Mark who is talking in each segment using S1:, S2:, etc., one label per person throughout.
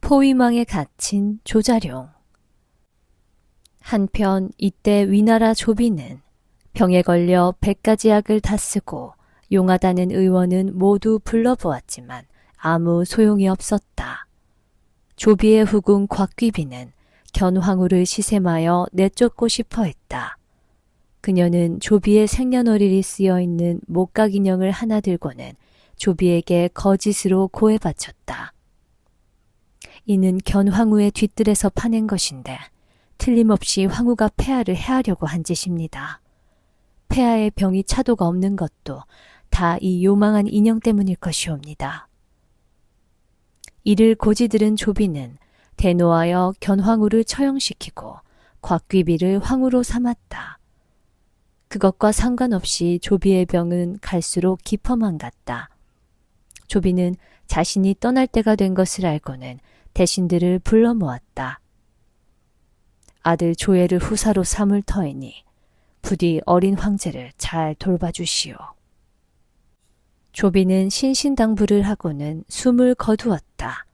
S1: 포위망에 갇힌 조자룡. 한편 이때 위나라 조비는 병에 걸려 100가지 약을 다 쓰고 용하다는 의원은 모두 불러보았지만 아무 소용이 없었다. 조비의 후궁 곽귀비는 견황후를 시샘하여 내쫓고 싶어 했다. 그녀는 조비의 생년월일이 쓰여있는 목각 인형을 하나 들고는 조비에게 거짓으로 고해 바쳤다. 이는 견황후의 뒤뜰에서 파낸 것인데 틀림없이 황후가 폐하를 해하려고 한 짓입니다. 폐하의 병이 차도가 없는 것도 다 이 요망한 인형 때문일 것이옵니다. 이를 고지 들은 조비는 대노하여 견황후를 처형시키고 곽귀비를 황후로 삼았다. 그것과 상관없이 조비의 병은 갈수록 깊어만 갔다. 조비는 자신이 떠날 때가 된 것을 알고는 대신들을 불러 모았다. 아들 조예를 후사로 삼을 터이니 부디 어린 황제를 잘 돌봐주시오. 조비는 신신당부를 하고는 숨을 거두었다.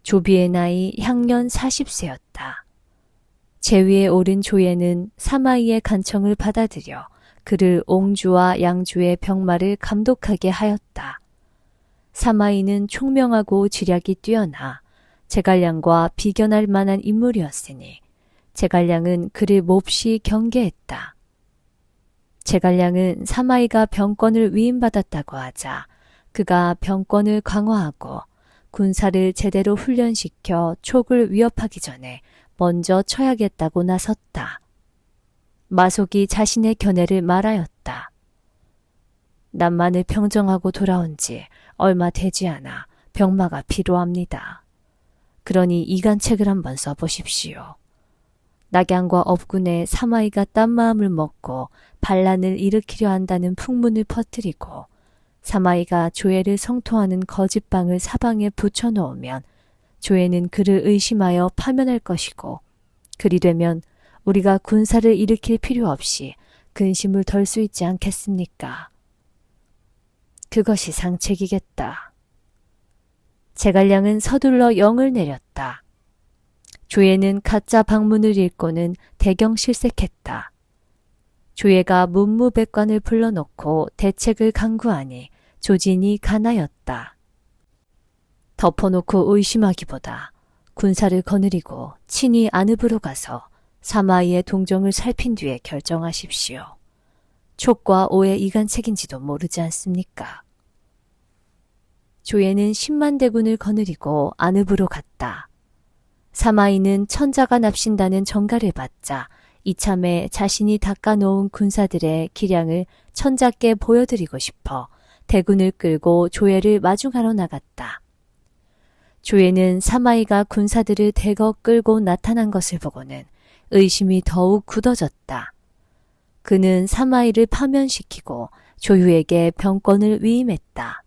S1: 조비의 나이 향년 40세였다. 제위에 오른 조예는 사마이의 간청을 받아들여 그를 옹주와 양주의 병마를 감독하게 하였다. 사마이는 총명하고 지략이 뛰어나 제갈량과 비견할 만한 인물이었으니 제갈량은 그를 몹시 경계했다. 제갈량은 사마이가 병권을 위임받았다고 하자 그가 병권을 강화하고 군사를 제대로 훈련시켜 촉을 위협하기 전에 먼저 쳐야겠다고 나섰다. 마속이 자신의 견해를 말하였다. 남만을 평정하고 돌아온 지 얼마 되지 않아 병마가 필요합니다. 그러니 이간책을 한번 써보십시오. 낙양과 업군에 사마이가 딴 마음을 먹고 반란을 일으키려 한다는 풍문을 퍼뜨리고 사마이가 조예를 성토하는 거짓방을 사방에 붙여놓으면 조예는 그를 의심하여 파면할 것이고 그리 되면 우리가 군사를 일으킬 필요 없이 근심을 덜 수 있지 않겠습니까? 그것이 상책이겠다. 제갈량은 서둘러 영을 내렸다. 조예는 가짜 방문을 읽고는 대경실색했다. 조예가 문무백관을 불러놓고 대책을 강구하니 조진이 가나였다. 덮어놓고 의심하기보다 군사를 거느리고 친히 안읍으로 가서 사마이의 동정을 살핀 뒤에 결정하십시오. 촉과 오의 이간책인지도 모르지 않습니까? 조예는 10만 대군을 거느리고 안읍으로 갔다. 사마이는 천자가 납신다는 정가를 받자 이참에 자신이 닦아놓은 군사들의 기량을 천자께 보여드리고 싶어 대군을 끌고 조예를 마중하러 나갔다. 조예는 사마이가 군사들을 대거 끌고 나타난 것을 보고는 의심이 더욱 굳어졌다. 그는 사마이를 파면시키고 조유에게 병권을 위임했다.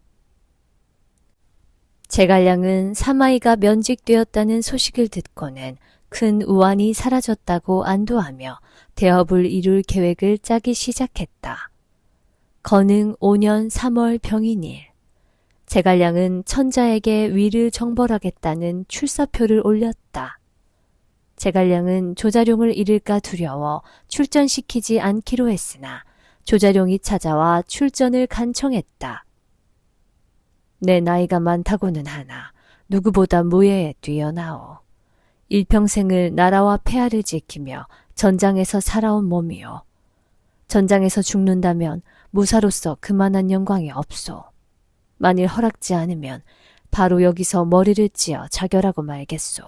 S1: 제갈량은 사마이가 면직되었다는 소식을 듣고는 큰 우환이 사라졌다고 안도하며 대업을 이룰 계획을 짜기 시작했다. 건흥 5년 3월 병인일, 제갈량은 천자에게 위를 정벌하겠다는 출사표를 올렸다. 제갈량은 조자룡을 잃을까 두려워 출전시키지 않기로 했으나 조자룡이 찾아와 출전을 간청했다. 내 나이가 많다고는 하나 누구보다 무예에 뛰어나오. 일평생을 나라와 폐하를 지키며 전장에서 살아온 몸이오. 전장에서 죽는다면 무사로서 그만한 영광이 없소. 만일 허락지 않으면 바로 여기서 머리를 찧어 자결하고 말겠소.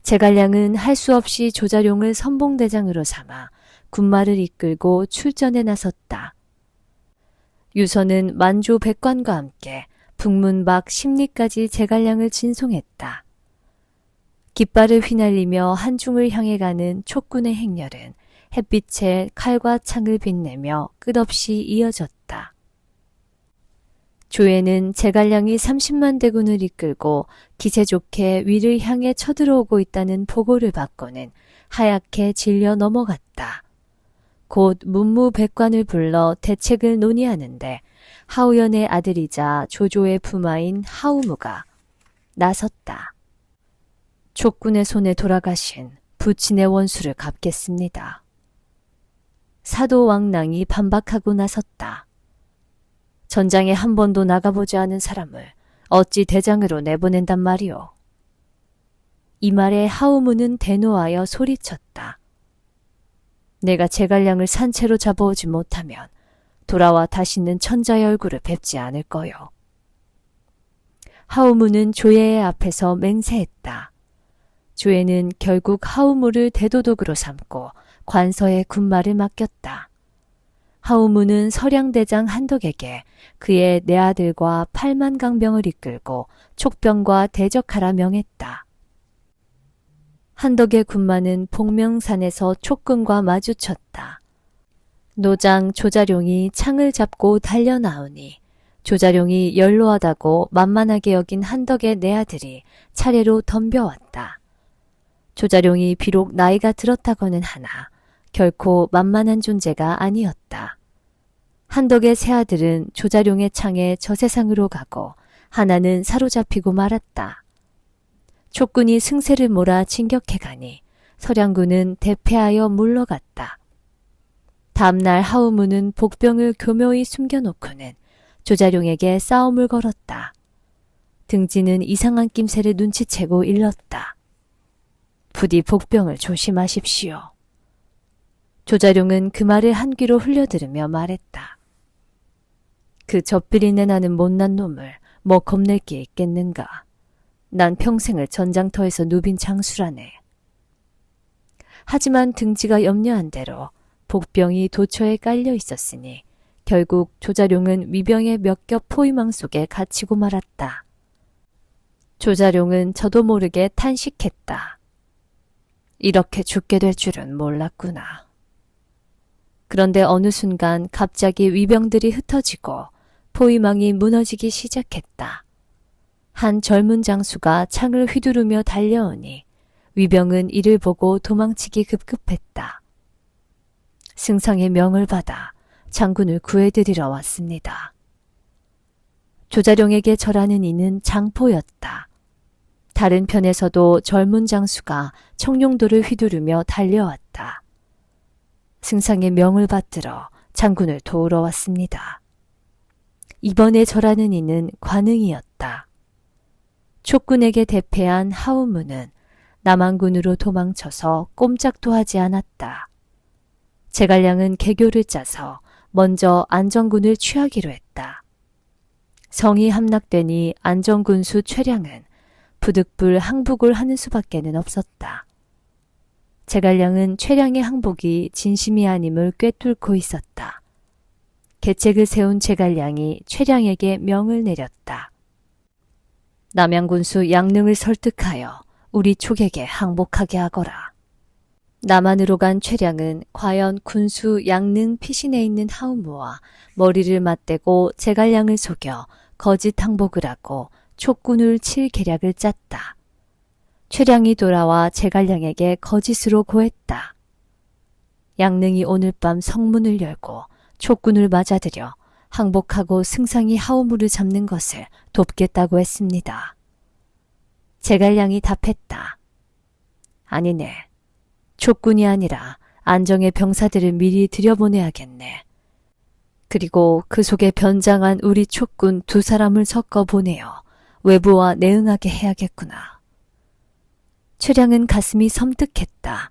S1: 제갈량은 할 수 없이 조자룡을 선봉대장으로 삼아 군마를 이끌고 출전에 나섰다. 유서는 만조 백관과 함께 북문 밖 십리까지 제갈량을 진송했다. 깃발을 휘날리며 한중을 향해 가는 촉군의 행렬은 햇빛에 칼과 창을 빛내며 끝없이 이어졌다. 조예는 제갈량이 30만 대군을 이끌고 기세 좋게 위를 향해 쳐들어오고 있다는 보고를 받고는 하얗게 질려 넘어갔다. 곧 문무백관을 불러 대책을 논의하는데 하우연의 아들이자 조조의 부마인 하우무가 나섰다. 촉군의 손에 돌아가신 부친의 원수를 갚겠습니다. 사도 왕랑이 반박하고 나섰다. 전장에 한 번도 나가보지 않은 사람을 어찌 대장으로 내보낸단 말이오. 이 말에 하우무는 대노하여 소리쳤다. 내가 제갈량을 산채로 잡아오지 못하면 돌아와 다시는 천자의 얼굴을 뵙지 않을 거요. 하우무는 조예의 앞에서 맹세했다. 조예는 결국 하우무를 대도독으로 삼고 관서에 군마를 맡겼다. 하우무는 서량대장 한덕에게 그의 네 아들과 8만 강병을 이끌고 촉병과 대적하라 명했다. 한덕의 군마는 복명산에서 촉군과 마주쳤다. 노장 조자룡이 창을 잡고 달려나오니 조자룡이 연로하다고 만만하게 여긴 한덕의 네 아들이 차례로 덤벼왔다. 조자룡이 비록 나이가 들었다고는 하나 결코 만만한 존재가 아니었다. 한덕의 세 아들은 조자룡의 창에 저세상으로 가고 하나는 사로잡히고 말았다. 촉군이 승세를 몰아 진격해가니 서량군은 대패하여 물러갔다. 다음날 하우무는 복병을 교묘히 숨겨놓고는 조자룡에게 싸움을 걸었다. 등지는 이상한 낌새를 눈치채고 일렀다. 부디 복병을 조심하십시오. 조자룡은 그 말을 한 귀로 흘려들으며 말했다. 그 젖비린내 나는 못난 놈을 뭐 겁낼 게 있겠는가. 난 평생을 전장터에서 누빈 장수라네. 하지만 등지가 염려한 대로 복병이 도처에 깔려 있었으니 결국 조자룡은 위병의 몇 겹 포위망 속에 갇히고 말았다. 조자룡은 저도 모르게 탄식했다. 이렇게 죽게 될 줄은 몰랐구나. 그런데 어느 순간 갑자기 위병들이 흩어지고 포위망이 무너지기 시작했다. 한 젊은 장수가 창을 휘두르며 달려오니 위병은 이를 보고 도망치기 급급했다. 승상의 명을 받아 장군을 구해드리러 왔습니다. 조자룡에게 절하는 이는 장포였다. 다른 편에서도 젊은 장수가 청룡도를 휘두르며 달려왔다. 승상의 명을 받들어 장군을 도우러 왔습니다. 이번에 절하는 이는 관응이었다. 촉군에게 대패한 하우무는 남한군으로 도망쳐서 꼼짝도 하지 않았다. 제갈량은 계교를 짜서 먼저 안정군을 취하기로 했다. 성이 함락되니 안정군수 최량은 부득불 항복을 하는 수밖에는 없었다. 제갈량은 최량의 항복이 진심이 아님을 꿰뚫고 있었다. 계책을 세운 제갈량이 최량에게 명을 내렸다. 남양군수 양능을 설득하여 우리 촉에게 항복하게 하거라. 남한으로 간 최량은 과연 군수 양능 피신에 있는 하우무와 머리를 맞대고 제갈량을 속여 거짓 항복을 하고 촉군을 칠 계략을 짰다. 최량이 돌아와 제갈량에게 거짓으로 고했다. 양능이 오늘 밤 성문을 열고 촉군을 맞아들여 항복하고 승상이 하우무를 잡는 것을 돕겠다고 했습니다. 제갈량이 답했다. 아니네. 촉군이 아니라 안정의 병사들을 미리 들여보내야겠네. 그리고 그 속에 변장한 우리 촉군 2사람을 섞어 보내어 외부와 내응하게 해야겠구나. 최량은 가슴이 섬뜩했다.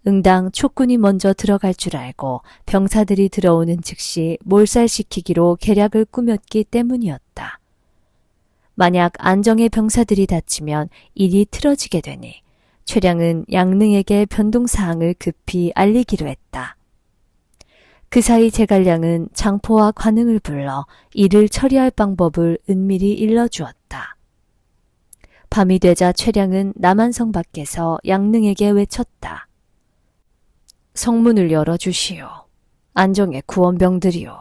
S1: 응당 촉군이 먼저 들어갈 줄 알고 병사들이 들어오는 즉시 몰살시키기로 계략을 꾸몄기 때문이었다. 만약 안정의 병사들이 다치면 일이 틀어지게 되니 최량은 양능에게 변동사항을 급히 알리기로 했다. 그 사이 제갈량은 장포와 관응을 불러 이를 처리할 방법을 은밀히 일러주었다. 밤이 되자 최량은 남한성 밖에서 양능에게 외쳤다. 성문을 열어주시오. 안정의 구원병들이오.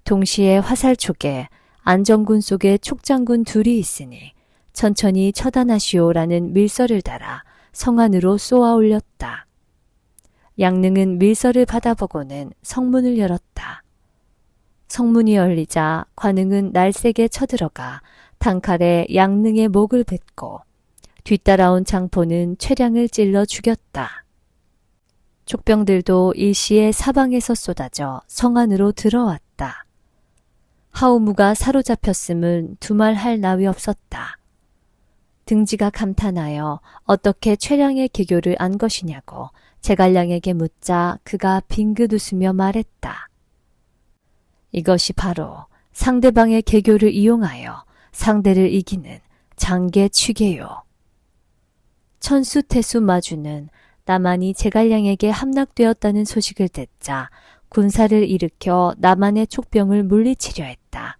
S1: 동시에 화살촉에 안정군 속에 촉장군 2이 있으니 천천히 처단하시오라는 밀서를 달아 성 안으로 쏘아 올렸다. 양능은 밀서를 받아보고는 성문을 열었다. 성문이 열리자 관응은 날쌔게 쳐들어가 단칼에 양능의 목을 뱉고 뒤따라온 장포는 최량을 찔러 죽였다. 족병들도 일시에 사방에서 쏟아져 성 안으로 들어왔다. 하우무가 사로잡혔음은 두말할 나위 없었다. 등지가 감탄하여 어떻게 최량의 개교를 안 것이냐고 제갈량에게 묻자 그가 빙긋 웃으며 말했다. 이것이 바로 상대방의 개교를 이용하여 상대를 이기는 장계취계요. 천수태수 마주는 남한이 제갈량에게 함락되었다는 소식을 듣자 군사를 일으켜 남한의 촉병을 물리치려 했다.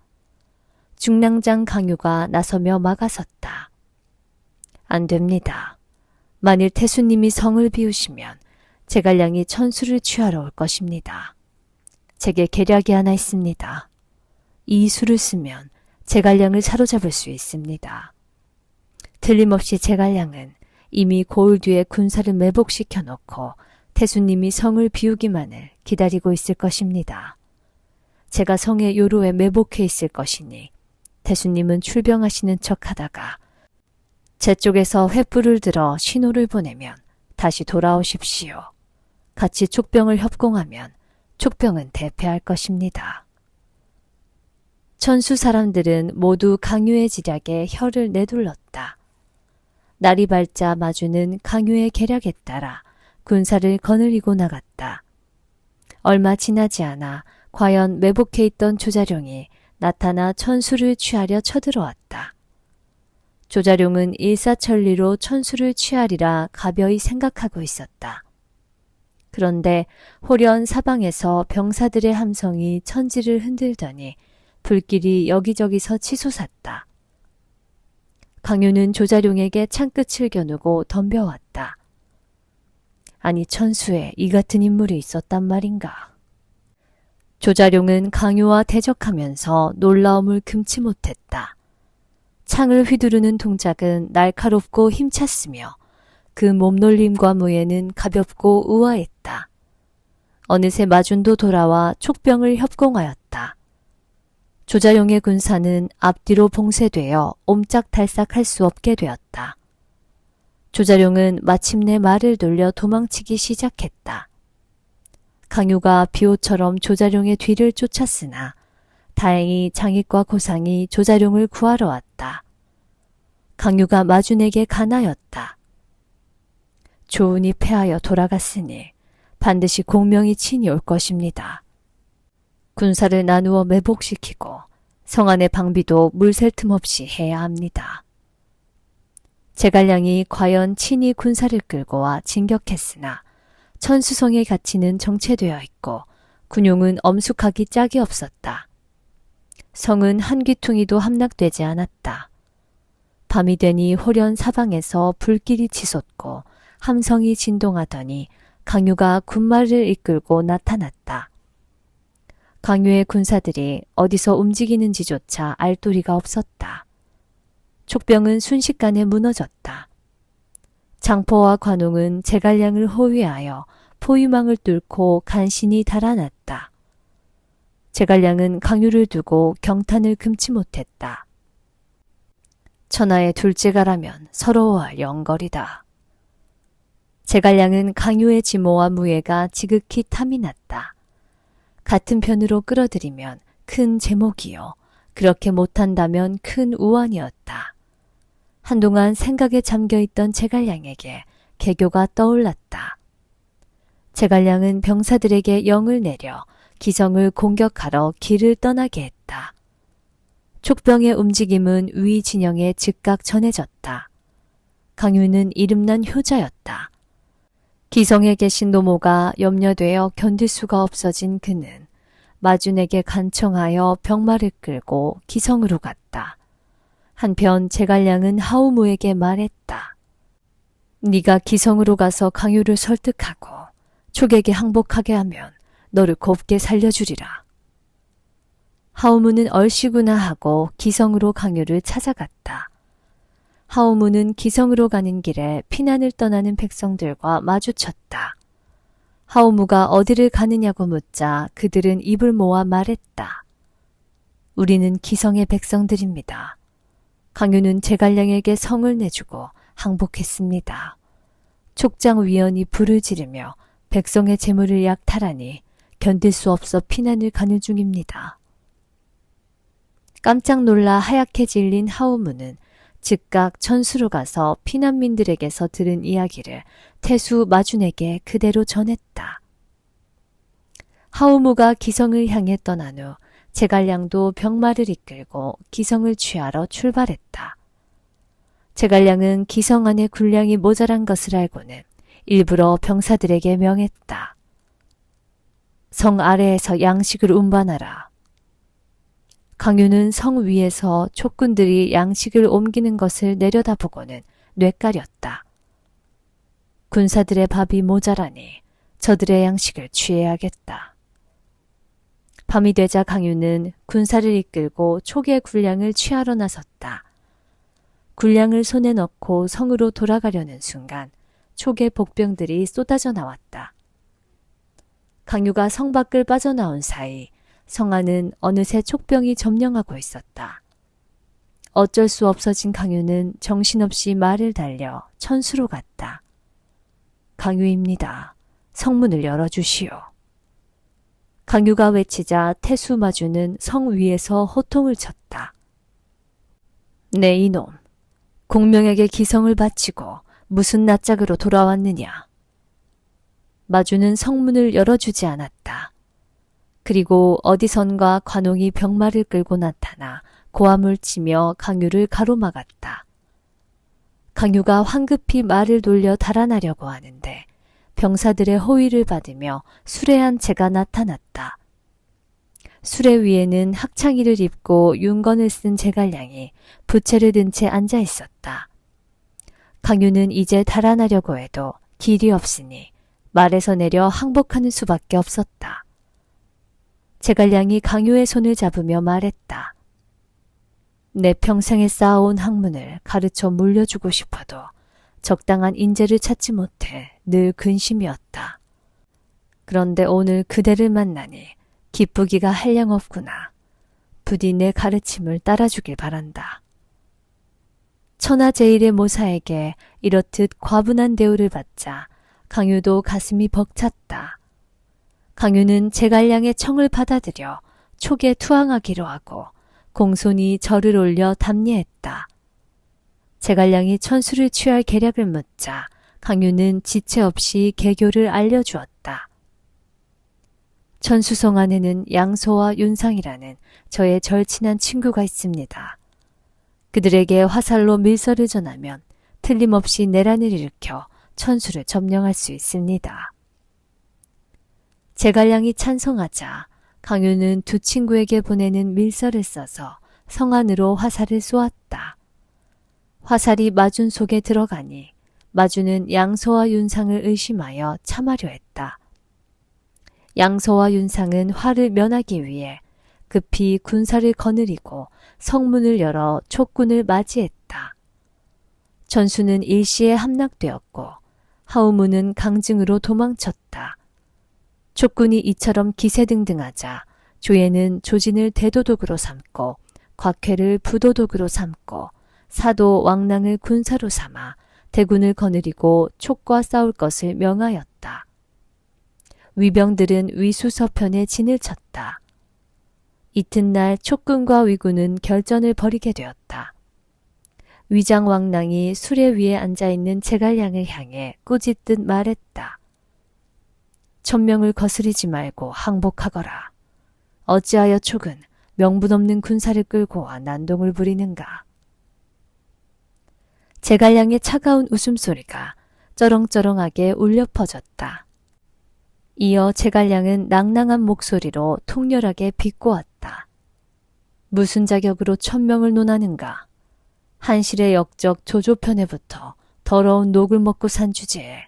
S1: 중랑장 강유가 나서며 막아섰다. 안 됩니다. 만일 태수님이 성을 비우시면 제갈량이 천수를 취하러 올 것입니다. 제게 계략이 하나 있습니다. 이 수를 쓰면 제갈량을 사로잡을 수 있습니다. 틀림없이 제갈량은 이미 고을 뒤에 군사를 매복시켜 놓고 태수님이 성을 비우기만을 기다리고 있을 것입니다. 제가 성의 요로에 매복해 있을 것이니 태수님은 출병하시는 척하다가 제 쪽에서 횃불을 들어 신호를 보내면 다시 돌아오십시오. 같이 촉병을 협공하면 촉병은 대패할 것입니다. 천수 사람들은 모두 강유의 지략에 혀를 내둘렀다. 날이 밝자 마주는 강유의 계략에 따라 군사를 거느리고 나갔다. 얼마 지나지 않아 과연 매복해 있던 조자룡이 나타나 천수를 취하려 쳐들어왔다. 조자룡은 일사천리로 천수를 취하리라 가벼이 생각하고 있었다. 그런데 호련 사방에서 병사들의 함성이 천지를 흔들더니 불길이 여기저기서 치솟았다. 강유는 조자룡에게 창끝을 겨누고 덤벼왔다. 아니 천수에 이 같은 인물이 있었단 말인가. 조자룡은 강유와 대적하면서 놀라움을 금치 못했다. 창을 휘두르는 동작은 날카롭고 힘찼으며 그 몸놀림과 무예는 가볍고 우아했다. 어느새 마준도 돌아와 촉병을 협공하였다. 조자룡의 군사는 앞뒤로 봉쇄되어 옴짝달싹할 수 없게 되었다. 조자룡은 마침내 말을 돌려 도망치기 시작했다. 강유가 비호처럼 조자룡의 뒤를 쫓았으나 다행히 장익과 고상이 조자룡을 구하러 왔다. 강유가 마준에게 간하였다. 조은이 패하여 돌아갔으니 반드시 공명이 친이 올 것입니다. 군사를 나누어 매복시키고 성안의 방비도 물샐 틈 없이 해야 합니다. 제갈량이 과연 친히 군사를 끌고 와 진격했으나 천수성의 가치는 정체되어 있고 군용은 엄숙하기 짝이 없었다. 성은 한 귀퉁이도 함락되지 않았다. 밤이 되니 호련 사방에서 불길이 치솟고 함성이 진동하더니 강유가 군마를 이끌고 나타났다. 강유의 군사들이 어디서 움직이는지조차 알 도리가 없었다. 촉병은 순식간에 무너졌다. 장포와 관웅은 제갈량을 호위하여 포위망을 뚫고 간신히 달아났다. 제갈량은 강유를 두고 경탄을 금치 못했다. 천하의 둘째가라면 서러워할 영걸이다. 제갈량은 강유의 지모와 무예가 지극히 탐이 났다. 같은 편으로 끌어들이면 큰 제목이요. 그렇게 못한다면 큰 우환이었다. 한동안 생각에 잠겨있던 제갈량에게 개교가 떠올랐다. 제갈량은 병사들에게 영을 내려 기성을 공격하러 길을 떠나게 했다. 촉병의 움직임은 위 진영에 즉각 전해졌다. 강유는 이름난 효자였다. 기성에 계신 노모가 염려되어 견딜 수가 없어진 그는 마준에게 간청하여 병마를 끌고 기성으로 갔다. 한편 제갈량은 하우무에게 말했다. 네가 기성으로 가서 강유를 설득하고 촉에게 항복하게 하면 너를 곱게 살려주리라. 하우무는 얼씨구나 하고 기성으로 강유를 찾아갔다. 하우무는 기성으로 가는 길에 피난을 떠나는 백성들과 마주쳤다. 하우무가 어디를 가느냐고 묻자 그들은 입을 모아 말했다. 우리는 기성의 백성들입니다. 강유는 제갈량에게 성을 내주고 항복했습니다. 촉장 위원이 불을 지르며 백성의 재물을 약탈하니 견딜 수 없어 피난을 가는 중입니다. 깜짝 놀라 하얗게 질린 하우무는 즉각 천수로 가서 피난민들에게서 들은 이야기를 태수 마준에게 그대로 전했다. 하우무가 기성을 향해 떠난 후 제갈량도 병마를 이끌고 기성을 취하러 출발했다. 제갈량은 기성 안에 군량이 모자란 것을 알고는 일부러 병사들에게 명했다. 성 아래에서 양식을 운반하라. 강유는 성 위에서 촉군들이 양식을 옮기는 것을 내려다보고는 뇌까렸다. 군사들의 밥이 모자라니 저들의 양식을 취해야겠다. 밤이 되자 강유는 군사를 이끌고 촉의 군량을 취하러 나섰다. 군량을 손에 넣고 성으로 돌아가려는 순간 촉의 복병들이 쏟아져 나왔다. 강유가 성 밖을 빠져나온 사이 성 안은 어느새 촉병이 점령하고 있었다. 어쩔 수 없어진 강유는 정신없이 말을 달려 천수로 갔다. 강유입니다. 성문을 열어주시오. 강유가 외치자 태수 마주는 성 위에서 호통을 쳤다. 네 이놈, 공명에게 기성을 바치고 무슨 낯짝으로 돌아왔느냐. 마주는 성문을 열어주지 않았다. 그리고 어디선가 관홍이 병마를 끌고 나타나 고함을 치며 강유를 가로막았다. 강유가 황급히 말을 돌려 달아나려고 하는데 병사들의 호위를 받으며 수레한 채가 나타났다. 수레 위에는 학창이를 입고 윤건을 쓴 제갈량이 부채를 든 채 앉아 있었다. 강유는 이제 달아나려고 해도 길이 없으니 말에서 내려 항복하는 수밖에 없었다. 제갈량이 강유의 손을 잡으며 말했다. 내 평생에 쌓아온 학문을 가르쳐 물려주고 싶어도 적당한 인재를 찾지 못해 늘 근심이었다. 그런데 오늘 그대를 만나니 기쁘기가 한량없구나. 부디 내 가르침을 따라주길 바란다. 천하제일의 모사에게 이렇듯 과분한 대우를 받자 강유도 가슴이 벅찼다. 강유는 제갈량의 청을 받아들여 촉에 투항하기로 하고 공손히 절을 올려 답례했다. 제갈량이 천수를 취할 계략을 묻자 강유는 지체 없이 개교를 알려주었다. 천수성 안에는 양소와 윤상이라는 저의 절친한 친구가 있습니다. 그들에게 화살로 밀서를 전하면 틀림없이 내란을 일으켜 천수를 점령할 수 있습니다. 제갈량이 찬성하자 강유는 두 친구에게 보내는 밀서를 써서 성 안으로 화살을 쏘았다. 화살이 마준 속에 들어가니 마준은 양소와 윤상을 의심하여 참하려 했다. 양소와 윤상은 화를 면하기 위해 급히 군사를 거느리고 성문을 열어 촉군을 맞이했다. 전수는 일시에 함락되었고 하우무는 강증으로 도망쳤다. 촉군이 이처럼 기세등등하자 조예는 조진을 대도독으로 삼고 곽회를 부도독으로 삼고 사도 왕랑을 군사로 삼아 대군을 거느리고 촉과 싸울 것을 명하였다. 위병들은 위수서편에 진을 쳤다. 이튿날 촉군과 위군은 결전을 벌이게 되었다. 위장 왕랑이 수레 위에 앉아있는 제갈량을 향해 꾸짖듯 말했다. 천명을 거스르지 말고 항복하거라. 어찌하여 촉은 명분 없는 군사를 끌고 와 난동을 부리는가. 제갈량의 차가운 웃음소리가 쩌렁쩌렁하게 울려 퍼졌다. 이어 제갈량은 낭낭한 목소리로 통렬하게 비꼬았다. 무슨 자격으로 천명을 논하는가. 한실의 역적 조조편에부터 더러운 녹을 먹고 산 주제에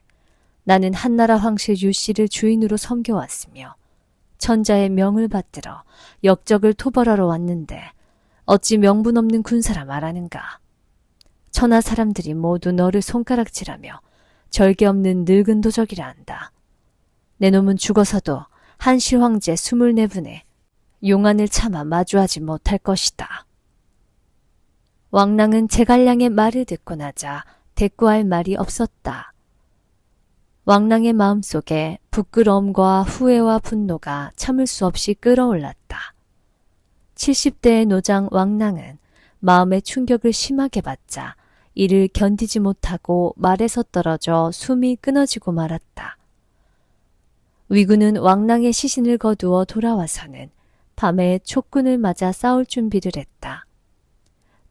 S1: 나는 한나라 황실 유씨를 주인으로 섬겨왔으며 천자의 명을 받들어 역적을 토벌하러 왔는데 어찌 명분 없는 군사라 말하는가. 천하 사람들이 모두 너를 손가락질하며 절개 없는 늙은 도적이라 한다. 내 놈은 죽어서도 한실 황제 24분에 용안을 참아 마주하지 못할 것이다. 왕랑은 제갈량의 말을 듣고 나자 대꾸할 말이 없었다. 왕랑의 마음속에 부끄러움과 후회와 분노가 참을 수 없이 끓어올랐다. 70대의 노장 왕랑은 마음의 충격을 심하게 받자 이를 견디지 못하고 말에서 떨어져 숨이 끊어지고 말았다. 위군은 왕랑의 시신을 거두어 돌아와서는 밤에 촉군을 맞아 싸울 준비를 했다.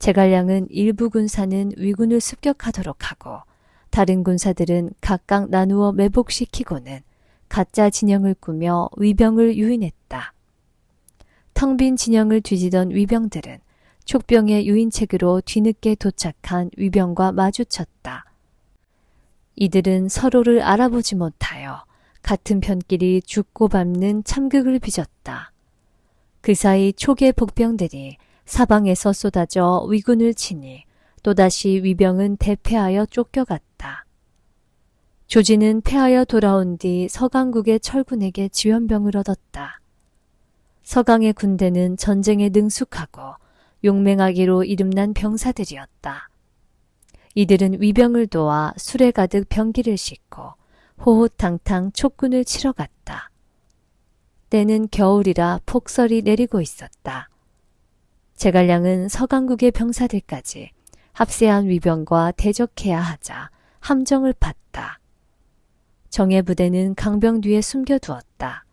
S1: 제갈량은 일부 군사는 위군을 습격하도록 하고 다른 군사들은 각각 나누어 매복시키고는 가짜 진영을 꾸며 위병을 유인했다. 텅 빈 진영을 뒤지던 위병들은 촉병의 유인책으로 뒤늦게 도착한 위병과 마주쳤다. 이들은 서로를 알아보지 못하여 같은 편끼리 죽고 밟는 참극을 빚었다. 그 사이 촉의 복병들이 사방에서 쏟아져 위군을 치니 또다시 위병은 대패하여 쫓겨갔다. 조지는 패하여 돌아온 뒤 서강국의 철군에게 지원병을 얻었다. 서강의 군대는 전쟁에 능숙하고 용맹하기로 이름난 병사들이었다. 이들은 위병을 도와 술에 가득 병기를 싣고 호호탕탕 촉군을 치러 갔다. 때는 겨울이라 폭설이 내리고 있었다. 제갈량은 서강국의 병사들까지 합세한 위병과 대적해야 하자 함정을 팠다. 정예 부대는 강병 뒤에 숨겨두었다.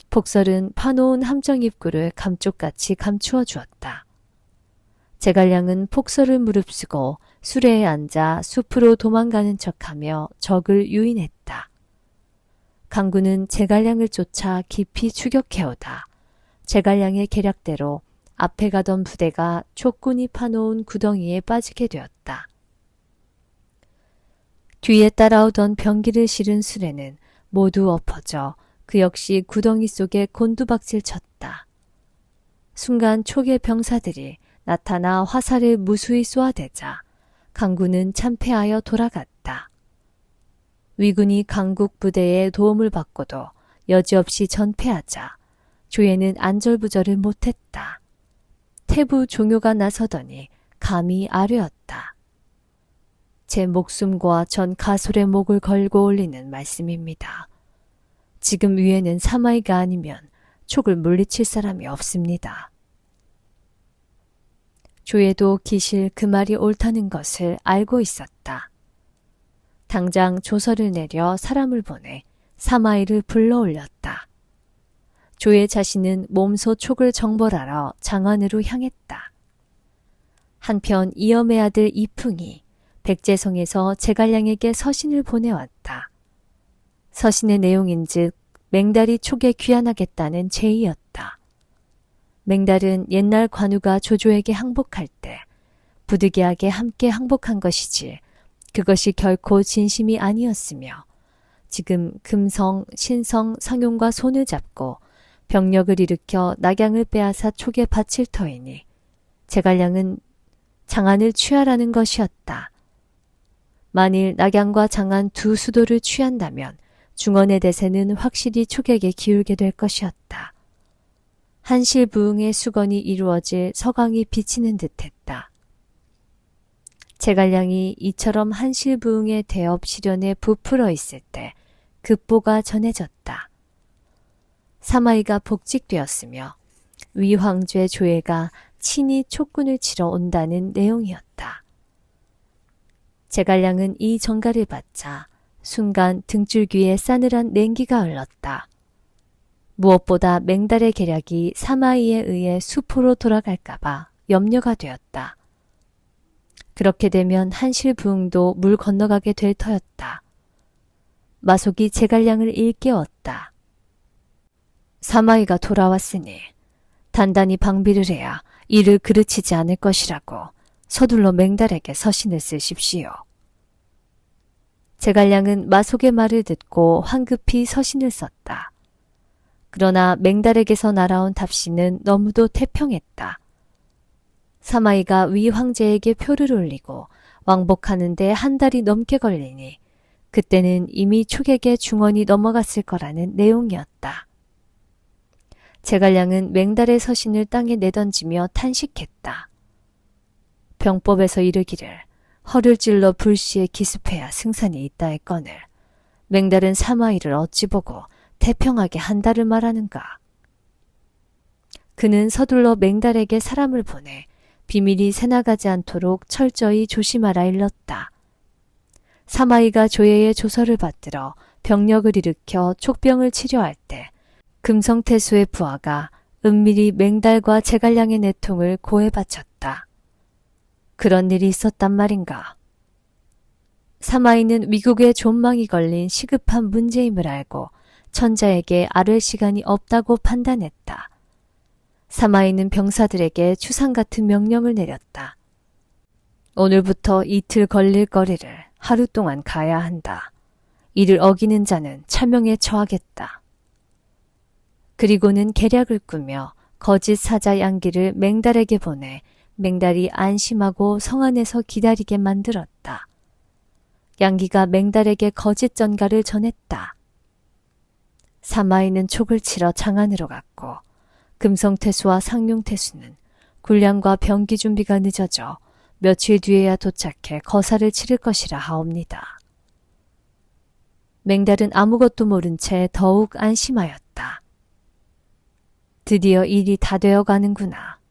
S1: 폭설은 파놓은 함정 입구를 감쪽같이 감추어 주었다. 제갈량은 폭설을 무릅쓰고 수레에 앉아 숲으로 도망가는 척하며 적을 유인했다. 강군은 제갈량을 쫓아 깊이 추격해오다 제갈량의 계략대로 앞에 가던 부대가 촉군이 파놓은 구덩이에 빠지게 되었다. 뒤에 따라오던 병기를 실은 수레는 모두 엎어져 그 역시 구덩이 속에 곤두박질 쳤다. 순간 촉의 병사들이 나타나 화살을 무수히 쏘아대자 강군은 참패하여 돌아갔다. 위군이 강국 부대의 도움을 받고도 여지없이 전패하자 조예는 안절부절을 못했다. 태부 종효가 나서더니 감히 아뢰었다. 제 목숨과 전 가솔의 목을 걸고 올리는 말씀입니다. 지금 위에는 사마이가 아니면 촉을 물리칠 사람이 없습니다. 조예도 기실 그 말이 옳다는 것을 알고 있었다. 당장 조서를 내려 사람을 보내 사마이를 불러올렸다. 조예 자신은 몸소 촉을 정벌하러 장안으로 향했다. 한편 이염의 아들 이풍이 백제성에서 제갈량에게 서신을 보내왔다. 서신의 내용인즉 맹달이 촉에 귀환하겠다는 제의였다. 맹달은 옛날 관우가 조조에게 항복할 때 부득이하게 함께 항복한 것이지 그것이 결코 진심이 아니었으며 지금 금성, 신성, 상용과 손을 잡고 병력을 일으켜 낙양을 빼앗아 촉에 바칠 터이니 제갈량은 장안을 취하라는 것이었다. 만일 낙양과 장안 두 수도를 취한다면 중원의 대세는 확실히 촉에게 기울게 될 것이었다. 한실부응의 수건이 이루어질 서강이 비치는 듯했다. 제갈량이 이처럼 한실부응의 대업 실현에 부풀어 있을 때 급보가 전해졌다. 사마이가 복직되었으며 위황죄 조예가 친히 촉군을 치러 온다는 내용이었다. 제갈량은 이 전가를 받자 순간 등줄기에 싸늘한 냉기가 흘렀다. 무엇보다 맹달의 계략이 사마이에 의해 수포로 돌아갈까봐 염려가 되었다. 그렇게 되면 한실부응도 물 건너가게 될 터였다. 마속이 제갈량을 일깨웠다. 사마이가 돌아왔으니 단단히 방비를 해야 이를 그르치지 않을 것이라고 서둘러 맹달에게 서신을 쓰십시오. 제갈량은 마속의 말을 듣고 황급히 서신을 썼다. 그러나 맹달에게서 날아온 답신은 너무도 태평했다. 사마이가 위 황제에게 표를 올리고 왕복하는데 한 달이 넘게 걸리니 그때는 이미 촉에게 중원이 넘어갔을 거라는 내용이었다. 제갈량은 맹달의 서신을 땅에 내던지며 탄식했다. 병법에서 이르기를 허를 찔러 불시에 기습해야 승산이 있다 했거늘 맹달은 사마이를 어찌 보고 태평하게 한다를 말하는가. 그는 서둘러 맹달에게 사람을 보내 비밀이 새나가지 않도록 철저히 조심하라 일렀다. 사마이가 조예의 조서를 받들어 병력을 일으켜 촉병을 치료할 때 금성태수의 부하가 은밀히 맹달과 제갈량의 내통을 고해 바쳤다. 그런 일이 있었단 말인가. 사마이는 위국에 존망이 걸린 시급한 문제임을 알고 천자에게 아뢰 시간이 없다고 판단했다. 사마이는 병사들에게 추상 같은 명령을 내렸다. 오늘부터 이틀 걸릴 거리를 하루 동안 가야 한다. 이를 어기는 자는 차명에 처하겠다. 그리고는 계략을 꾸며 거짓 사자 양기를 맹달에게 보내 맹달이 안심하고 성 안에서 기다리게 만들었다. 양기가 맹달에게 거짓 전가를 전했다. 사마이는 촉을 치러 장안으로 갔고 금성태수와 상룡태수는 군량과 병기 준비가 늦어져 며칠 뒤에야 도착해 거사를 치를 것이라 하옵니다. 맹달은 아무것도 모른 채 더욱 안심하였다. 드디어 일이 다 되어 가는구나.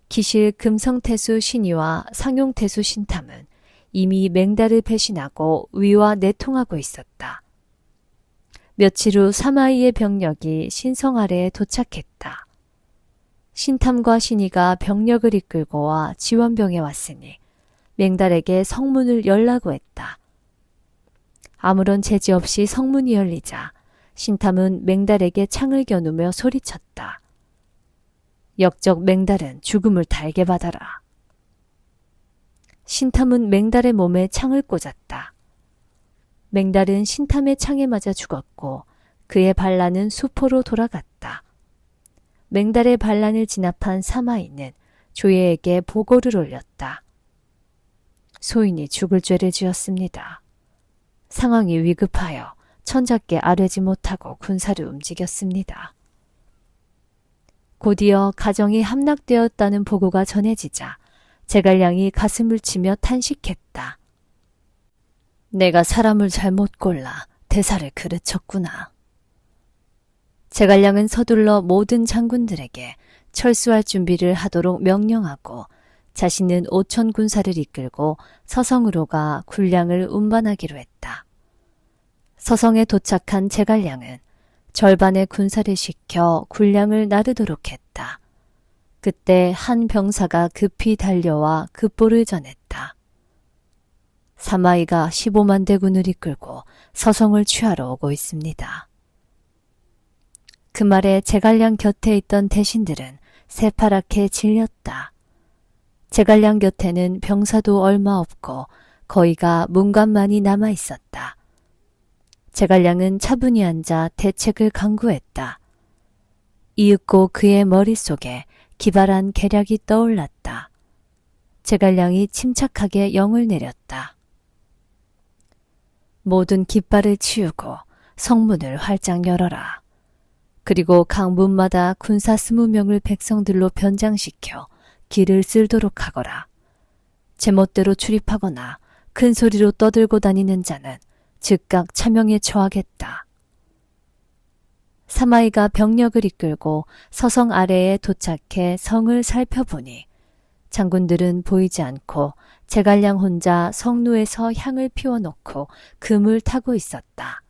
S1: 기실 금성태수 신이와 상용태수 신탐은 이미 맹달을 배신하고 위와 내통하고 있었다. 며칠 후 사마이의 병력이 신성 아래에 도착했다. 신탐과 신이가 병력을 이끌고 와 지원병에 왔으니 맹달에게 성문을 열라고 했다. 아무런 제지 없이 성문이 열리자 신탐은 맹달에게 창을 겨누며 소리쳤다. 역적 맹달은 죽음을 달게 받아라. 신탐은 맹달의 몸에 창을 꽂았다. 맹달은 신탐의 창에 맞아 죽었고 그의 반란은 수포로 돌아갔다. 맹달의 반란을 진압한 사마이는 조예에게 보고를 올렸다. 소인이 죽을 죄를 지었습니다. 상황이 위급하여 천자께 아뢰지 못하고 군사를 움직였습니다. 곧이어 가정이 함락되었다는 보고가 전해지자 제갈량이 가슴을 치며 탄식했다. 내가 사람을 잘못 골라 대사를 그르쳤구나. 제갈량은 서둘러 모든 장군들에게 철수할 준비를 하도록 명령하고 자신은 5천 군사를 이끌고 서성으로 가 군량을 운반하기로 했다. 서성에 도착한 제갈량은 절반의 군사를 시켜 군량을 나르도록 했다. 그때 한 병사가 급히 달려와 급보를 전했다. 사마이가 15만 대군을 이끌고 서성을 취하러 오고 있습니다. 그 말에 제갈량 곁에 있던 대신들은 새파랗게 질렸다. 제갈량 곁에는 병사도 얼마 없고 거의가 문관만이 남아 있었다. 제갈량은 차분히 앉아 대책을 강구했다. 이윽고 그의 머릿속에 기발한 계략이 떠올랐다. 제갈량이 침착하게 영을 내렸다. 모든 깃발을 치우고 성문을 활짝 열어라. 그리고 각 문마다 군사 20명을 백성들로 변장시켜 길을 쓸도록 하거라. 제멋대로 출입하거나 큰 소리로 떠들고 다니는 자는 즉각 차명에 처하겠다. 사마이가 병력을 이끌고 서성 아래에 도착해 성을 살펴보니 장군들은 보이지 않고 제갈량 혼자 성루에서 향을 피워놓고 금을 타고 있었다.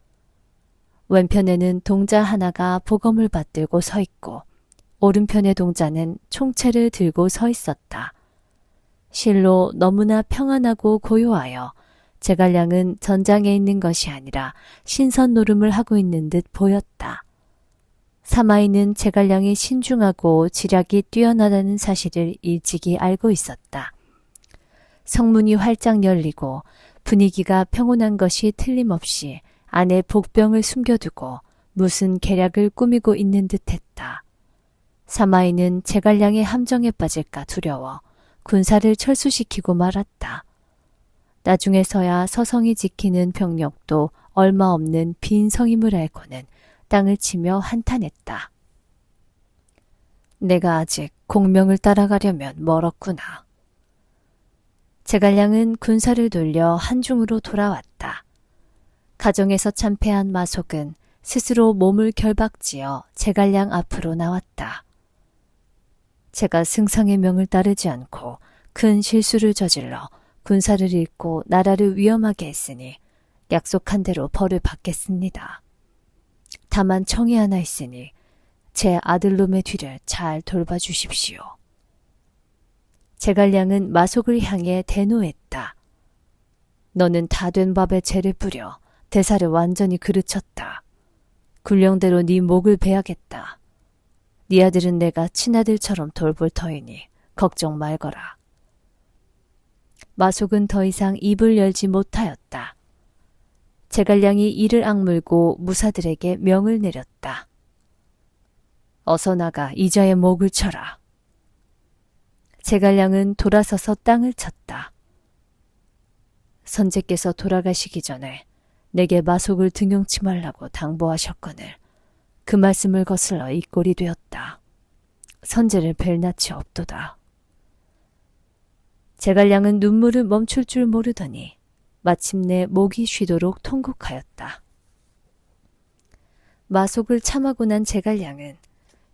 S1: 왼편에는 동자 하나가 보검을 받들고 서 있고 오른편의 동자는 총채를 들고 서 있었다. 실로 너무나 평안하고 고요하여 제갈량은 전장에 있는 것이 아니라 신선 노름을 하고 있는 듯 보였다. 사마이는 제갈량이 신중하고 지략이 뛰어나다는 사실을 일찍이 알고 있었다. 성문이 활짝 열리고 분위기가 평온한 것이 틀림없이 안에 복병을 숨겨두고 무슨 계략을 꾸미고 있는 듯했다. 사마이는 제갈량의 함정에 빠질까 두려워 군사를 철수시키고 말았다. 나중에서야 서성이 지키는 병력도 얼마 없는 빈 성임을 알고는 땅을 치며 한탄했다. 내가 아직 공명을 따라가려면 멀었구나. 제갈량은 군사를 돌려 한중으로 돌아왔다. 가정에서 참패한 마속은 스스로 몸을 결박지어 제갈량 앞으로 나왔다. 제가 승상의 명을 따르지 않고 큰 실수를 저질러 군사를 잃고 나라를 위험하게 했으니 약속한 대로 벌을 받겠습니다. 다만 청이 하나 있으니 제 아들놈의 뒤를 잘 돌봐주십시오. 제갈량은 마속을 향해 대노했다. 너는 다 된 밥에 재를 뿌려 대사를 완전히 그르쳤다. 군령대로 네 목을 베야겠다. 네 아들은 내가 친아들처럼 돌볼 터이니 걱정 말거라. 마속은 더 이상 입을 열지 못하였다. 제갈량이 이를 악물고 무사들에게 명을 내렸다. 어서 나가 이자의 목을 쳐라. 제갈량은 돌아서서 땅을 쳤다. 선제께서 돌아가시기 전에 내게 마속을 등용치 말라고 당부하셨거늘 그 말씀을 거슬러 이 꼴이 되었다. 선제를 뵐 낯이 없도다. 제갈량은 눈물을 멈출 줄 모르더니 마침내 목이 쉬도록 통곡하였다. 마속을 참하고 난 제갈량은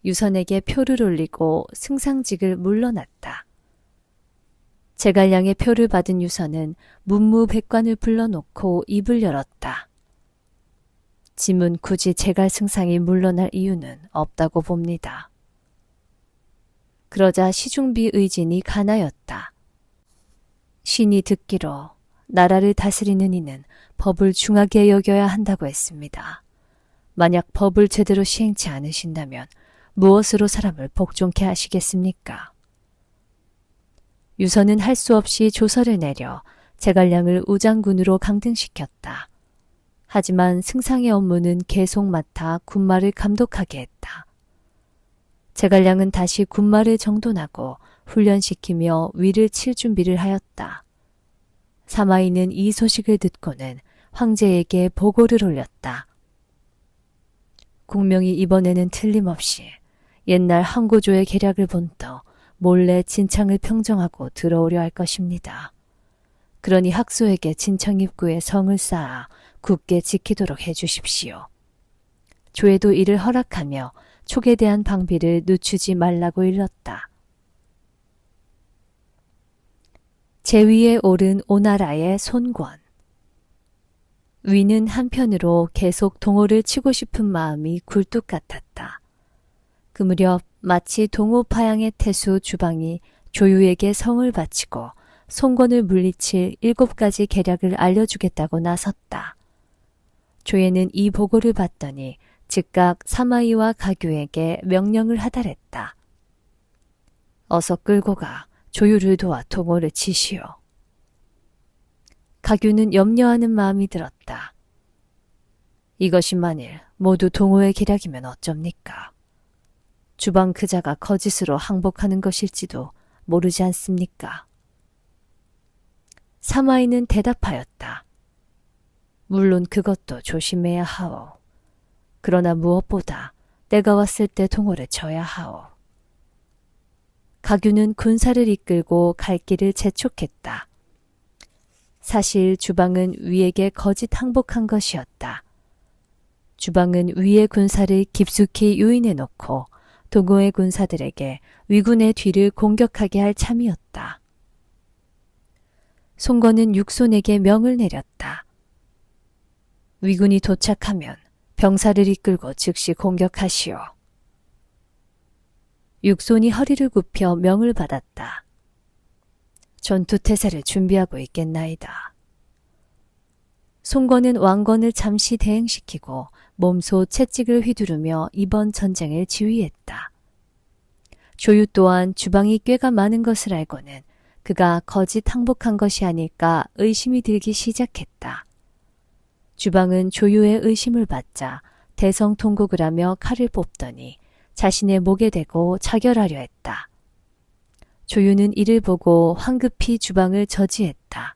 S1: 유선에게 표를 올리고 승상직을 물러났다. 제갈량의 표를 받은 유선은 문무백관을 불러놓고 입을 열었다. 짐은 굳이 제갈 승상이 물러날 이유는 없다고 봅니다. 그러자 시중비 의진이 가나였다. 신이 듣기로 나라를 다스리는 이는 법을 중하게 여겨야 한다고 했습니다. 만약 법을 제대로 시행치 않으신다면 무엇으로 사람을 복종케 하시겠습니까? 유선은 할 수 없이 조서를 내려 제갈량을 우장군으로 강등시켰다. 하지만 승상의 업무는 계속 맡아 군마를 감독하게 했다. 제갈량은 다시 군마를 정돈하고 훈련시키며 위를 칠 준비를 하였다. 사마이는 이 소식을 듣고는 황제에게 보고를 올렸다. 공명이 이번에는 틀림없이 옛날 항고조의 계략을 본떠 몰래 진창을 평정하고 들어오려 할 것입니다. 그러니 학소에게 진창 입구에 성을 쌓아 굳게 지키도록 해주십시오. 조에도 이를 허락하며 촉에 대한 방비를 늦추지 말라고 일렀다. 제위에 오른 오나라의 손권. 위는 한편으로 계속 동호를 치고 싶은 마음이 굴뚝 같았다. 그 무렵 마치 동호파양의 태수 주방이 조유에게 성을 바치고 손권을 물리칠 7가지 계략을 알려주겠다고 나섰다. 조예는 이 보고를 받더니 즉각 사마이와 가규에게 명령을 하달했다. 어서 끌고 가 조유를 도와 동호를 치시오. 가규는 염려하는 마음이 들었다. 이것이 만일 모두 동호의 계략이면 어쩝니까? 주방 그자가 거짓으로 항복하는 것일지도 모르지 않습니까? 사마이는 대답하였다. 물론 그것도 조심해야 하오. 그러나 무엇보다 때가 왔을 때 동호를 쳐야 하오. 가규는 군사를 이끌고 갈 길을 재촉했다. 사실 주방은 위에게 거짓 항복한 것이었다. 주방은 위의 군사를 깊숙이 유인해 놓고 동호의 군사들에게 위군의 뒤를 공격하게 할 참이었다. 송건은 육손에게 명을 내렸다. 위군이 도착하면 병사를 이끌고 즉시 공격하시오. 육손이 허리를 굽혀 명을 받았다. 전투태세를 준비하고 있겠나이다. 송건은 왕건을 잠시 대행시키고 몸소 채찍을 휘두르며 이번 전쟁을 지휘했다. 조유 또한 주방이 꾀가 많은 것을 알고는 그가 거짓 항복한 것이 아닐까 의심이 들기 시작했다. 주방은 조유의 의심을 받자 대성통곡을 하며 칼을 뽑더니 자신의 목에 대고 자결하려 했다. 조유는 이를 보고 황급히 주방을 저지했다.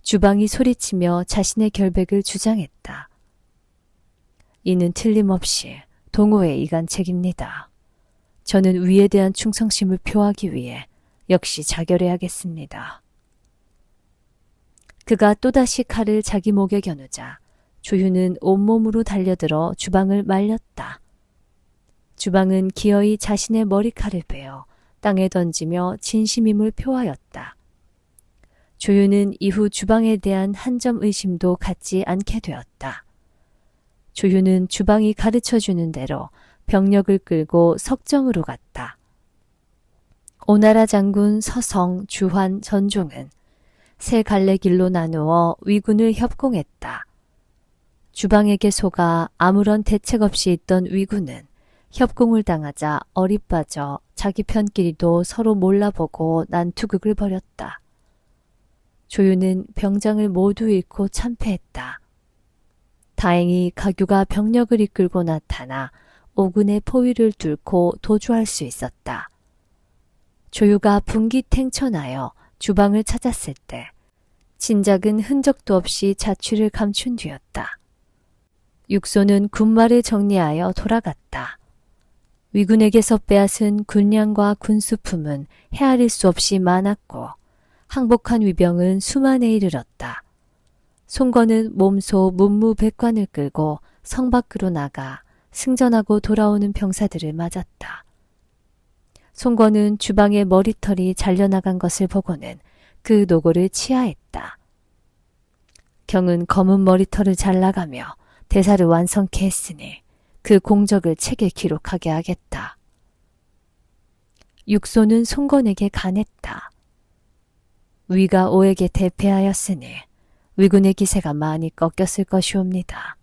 S1: 주방이 소리치며 자신의 결백을 주장했다. 이는 틀림없이 동호의 이간책입니다. 저는 위에 대한 충성심을 표하기 위해 역시 자결해야겠습니다. 그가 또다시 칼을 자기 목에 겨누자 조유는 온몸으로 달려들어 주방을 말렸다. 주방은 기어이 자신의 머리칼을 베어 땅에 던지며 진심임을 표하였다. 조유는 이후 주방에 대한 한 점 의심도 갖지 않게 되었다. 조유는 주방이 가르쳐주는 대로 병력을 끌고 석정으로 갔다. 오나라 장군 서성, 주환, 전종은 세 갈래 길로 나누어 위군을 협공했다. 주방에게 속아 아무런 대책 없이 있던 위군은 협공을 당하자 어리빠져 자기 편끼리도 서로 몰라보고 난투극을 벌였다. 조유는 병장을 모두 잃고 참패했다. 다행히 가규가 병력을 이끌고 나타나 오군의 포위를 뚫고 도주할 수 있었다. 조유가 분기탱천하여 주방을 찾았을 때 진작은 흔적도 없이 자취를 감춘 뒤였다. 육소는 군마를 정리하여 돌아갔다. 위군에게서 빼앗은 군량과 군수품은 헤아릴 수 없이 많았고 항복한 위병은 수만에 이르렀다. 송건은 몸소 문무백관을 끌고 성 밖으로 나가 승전하고 돌아오는 병사들을 맞았다. 송건은 주방의 머리털이 잘려나간 것을 보고는 그 노고를 치하했다. 경은 검은 머리털을 잘라가며 대사를 완성케 했으니 그 공적을 책에 기록하게 하겠다. 육소는 송건에게 간했다. 위가 오에게 대패하였으니 위군의 기세가 많이 꺾였을 것이옵니다.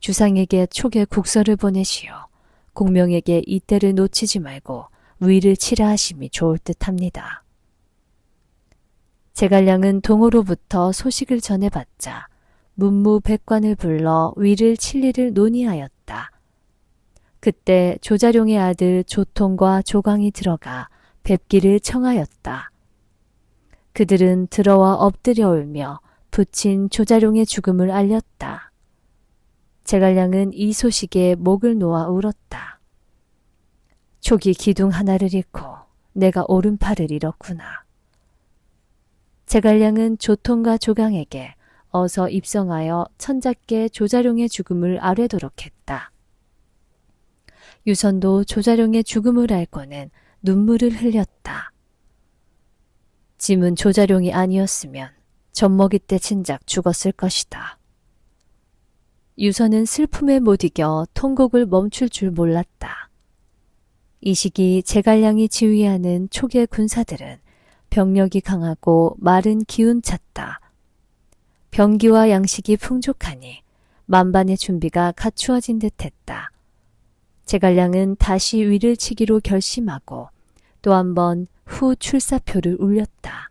S1: 주상에게 촉의 국서를 보내시어 공명에게 이때를 놓치지 말고 위를 치라 하심이 좋을 듯합니다. 제갈량은 동호로부터 소식을 전해받자 문무백관을 불러 위를 칠 일을 논의하였다. 그때 조자룡의 아들 조통과 조광이 들어가 뵙기를 청하였다. 그들은 들어와 엎드려 울며 부친 조자룡의 죽음을 알렸다. 제갈량은 이 소식에 목을 놓아 울었다. 촉이 기둥 하나를 잃고 내가 오른팔을 잃었구나. 제갈량은 조통과 조강에게 어서 입성하여 천작게 조자룡의 죽음을 아뢰도록 했다. 유선도 조자룡의 죽음을 알고는 눈물을 흘렸다. 짐은 조자룡이 아니었으면 젖먹이 때 진작 죽었을 것이다. 유선은 슬픔에 못 이겨 통곡을 멈출 줄 몰랐다. 이 시기 제갈량이 지휘하는 촉의 군사들은 병력이 강하고 말은 기운찼다. 병기와 양식이 풍족하니 만반의 준비가 갖추어진 듯했다. 제갈량은 다시 위를 치기로 결심하고 또 한 번 후 출사표를 울렸다.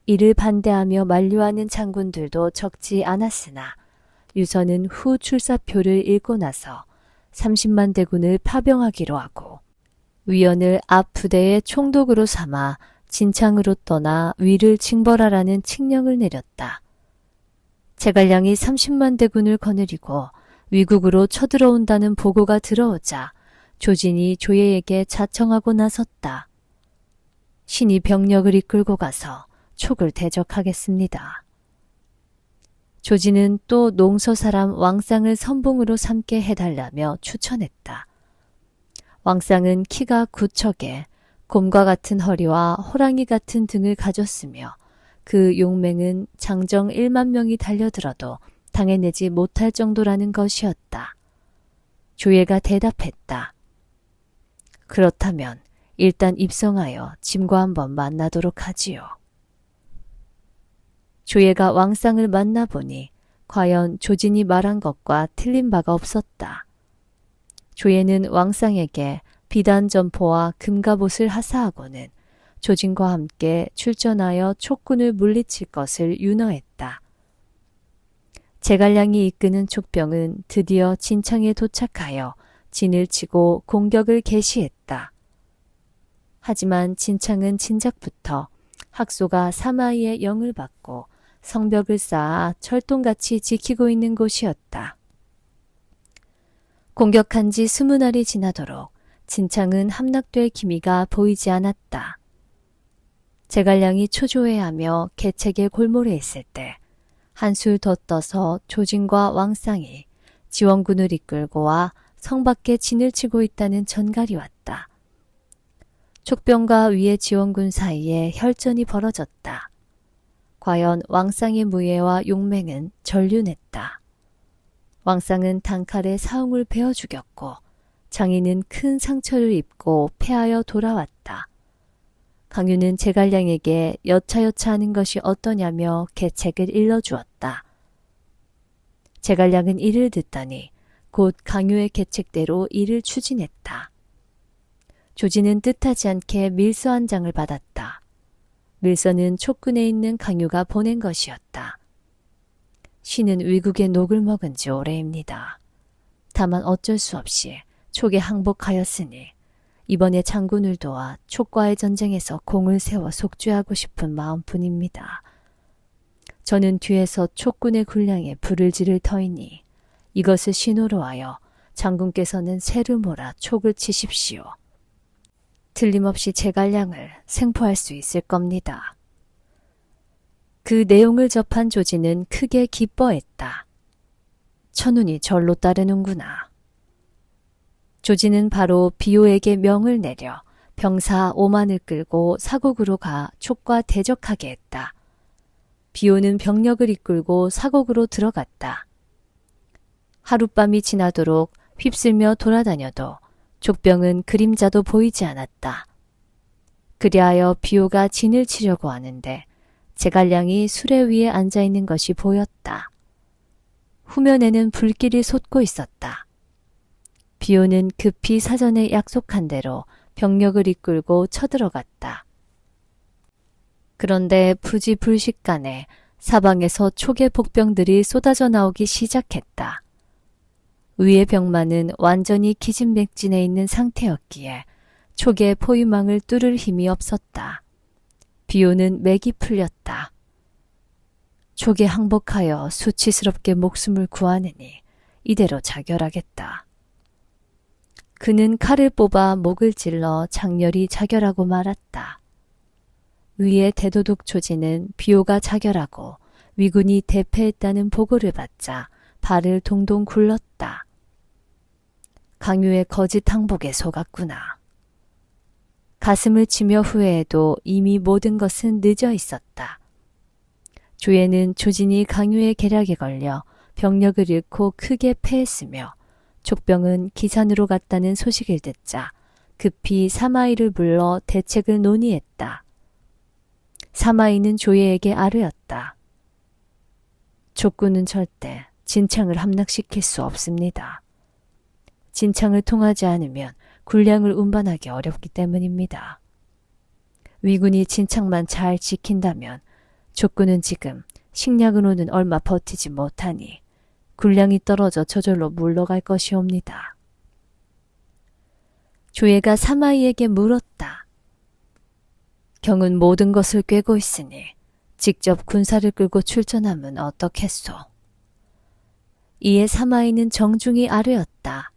S1: 이를 반대하며 만류하는 장군들도 적지 않았으나 유선은 후 출사표를 읽고 나서 30만 대군을 파병하기로 하고 위원을 앞 부대의 총독으로 삼아 진창으로 떠나 위를 징벌하라는 칙령을 내렸다. 제갈량이 30만 대군을 거느리고 위국으로 쳐들어온다는 보고가 들어오자 조진이 조예에게 자청하고 나섰다. 신이 병력을 이끌고 가서 촉을 대적하겠습니다. 조진은 또 농서 사람 왕상을 선봉으로 삼게 해달라며 추천했다. 왕상은 키가 구척에 곰과 같은 허리와 호랑이 같은 등을 가졌으며 그 용맹은 장정 1만 명이 달려들어도 당해내지 못할 정도라는 것이었다. 조예가 대답했다. 그렇다면 일단 입성하여 짐과 한번 만나도록 하지요. 조예가 왕상을 만나보니 과연 조진이 말한 것과 틀린 바가 없었다. 조예는 왕상에게 비단 점포와 금갑옷을 하사하고는 조진과 함께 출전하여 촉군을 물리칠 것을 윤허했다. 제갈량이 이끄는 촉병은 드디어 진창에 도착하여 진을 치고 공격을 개시했다. 하지만 진창은 진작부터 학소가 사마이의 영을 받고 성벽을 쌓아 철동같이 지키고 있는 곳이었다. 공격한 지 20날이 지나도록 진창은 함락될 기미가 보이지 않았다. 제갈량이 초조해하며 계책의 골몰에 있을 때 한술 더 떠서 조진과 왕상이 지원군을 이끌고 와 성 밖에 진을 치고 있다는 전갈이 왔다. 촉병과 위의 지원군 사이에 혈전이 벌어졌다. 과연 왕상의 무예와 용맹은 전륜했다. 왕상은 단칼에 사웅을 베어 죽였고 장인은 큰 상처를 입고 패하여 돌아왔다. 강유는 제갈량에게 여차여차하는 것이 어떠냐며 계책을 일러주었다. 제갈량은 이를 듣더니 곧 강유의 계책대로 이를 추진했다. 조진은 뜻하지 않게 밀서 한 장을 받았다. 밀서는 촉군에 있는 강유가 보낸 것이었다. 신은 위국의 녹을 먹은 지 오래입니다. 다만 어쩔 수 없이 촉에 항복하였으니 이번에 장군을 도와 촉과의 전쟁에서 공을 세워 속죄하고 싶은 마음뿐입니다. 저는 뒤에서 촉군의 군량에 불을 지를 터이니 이것을 신호로 하여 장군께서는 새를 몰아 촉을 치십시오. 틀림없이 제갈량을 생포할 수 있을 겁니다. 그 내용을 접한 조진은 크게 기뻐했다. 천운이 절로 따르는구나. 조진은 바로 비오에게 명을 내려 병사 5만을 끌고 사곡으로 가 촉과 대적하게 했다. 비오는 병력을 이끌고 사곡으로 들어갔다. 하룻밤이 지나도록 휩쓸며 돌아다녀도 촉병은 그림자도 보이지 않았다. 그리하여 비오가 진을 치려고 하는데 제갈량이 수레 위에 앉아있는 것이 보였다. 후면에는 불길이 솟고 있었다. 비오는 급히 사전에 약속한 대로 병력을 이끌고 쳐들어갔다. 그런데 부지불식간에 사방에서 촉의 복병들이 쏟아져 나오기 시작했다. 위의 병마는 완전히 기진맥진해 있는 상태였기에 촉의 포위망을 뚫을 힘이 없었다. 비오는 맥이 풀렸다. 촉에 항복하여 수치스럽게 목숨을 구하느니 이대로 자결하겠다. 그는 칼을 뽑아 목을 찔러 장렬히 자결하고 말았다. 위의 대도독 조진은 비오가 자결하고 위군이 대패했다는 보고를 받자 발을 동동 굴렀다. 강유의 거짓 항복에 속았구나. 가슴을 치며 후회해도 이미 모든 것은 늦어 있었다. 조예는 조진이 강유의 계략에 걸려 병력을 잃고 크게 패했으며 촉병은 기산으로 갔다는 소식을 듣자 급히 사마이를 불러 대책을 논의했다. 사마이는 조예에게 아뢰었다. 촉군은 절대 진창을 함락시킬 수 없습니다. 진창을 통하지 않으면 군량을 운반하기 어렵기 때문입니다. 위군이 진창만 잘 지킨다면 촉군은 지금 식량으로는 얼마 버티지 못하니 군량이 떨어져 저절로 물러갈 것이옵니다. 조예가 사마이에게 물었다. 경은 모든 것을 꿰고 있으니 직접 군사를 끌고 출전하면 어떻겠소? 이에 사마이는 정중히 아뢰었다.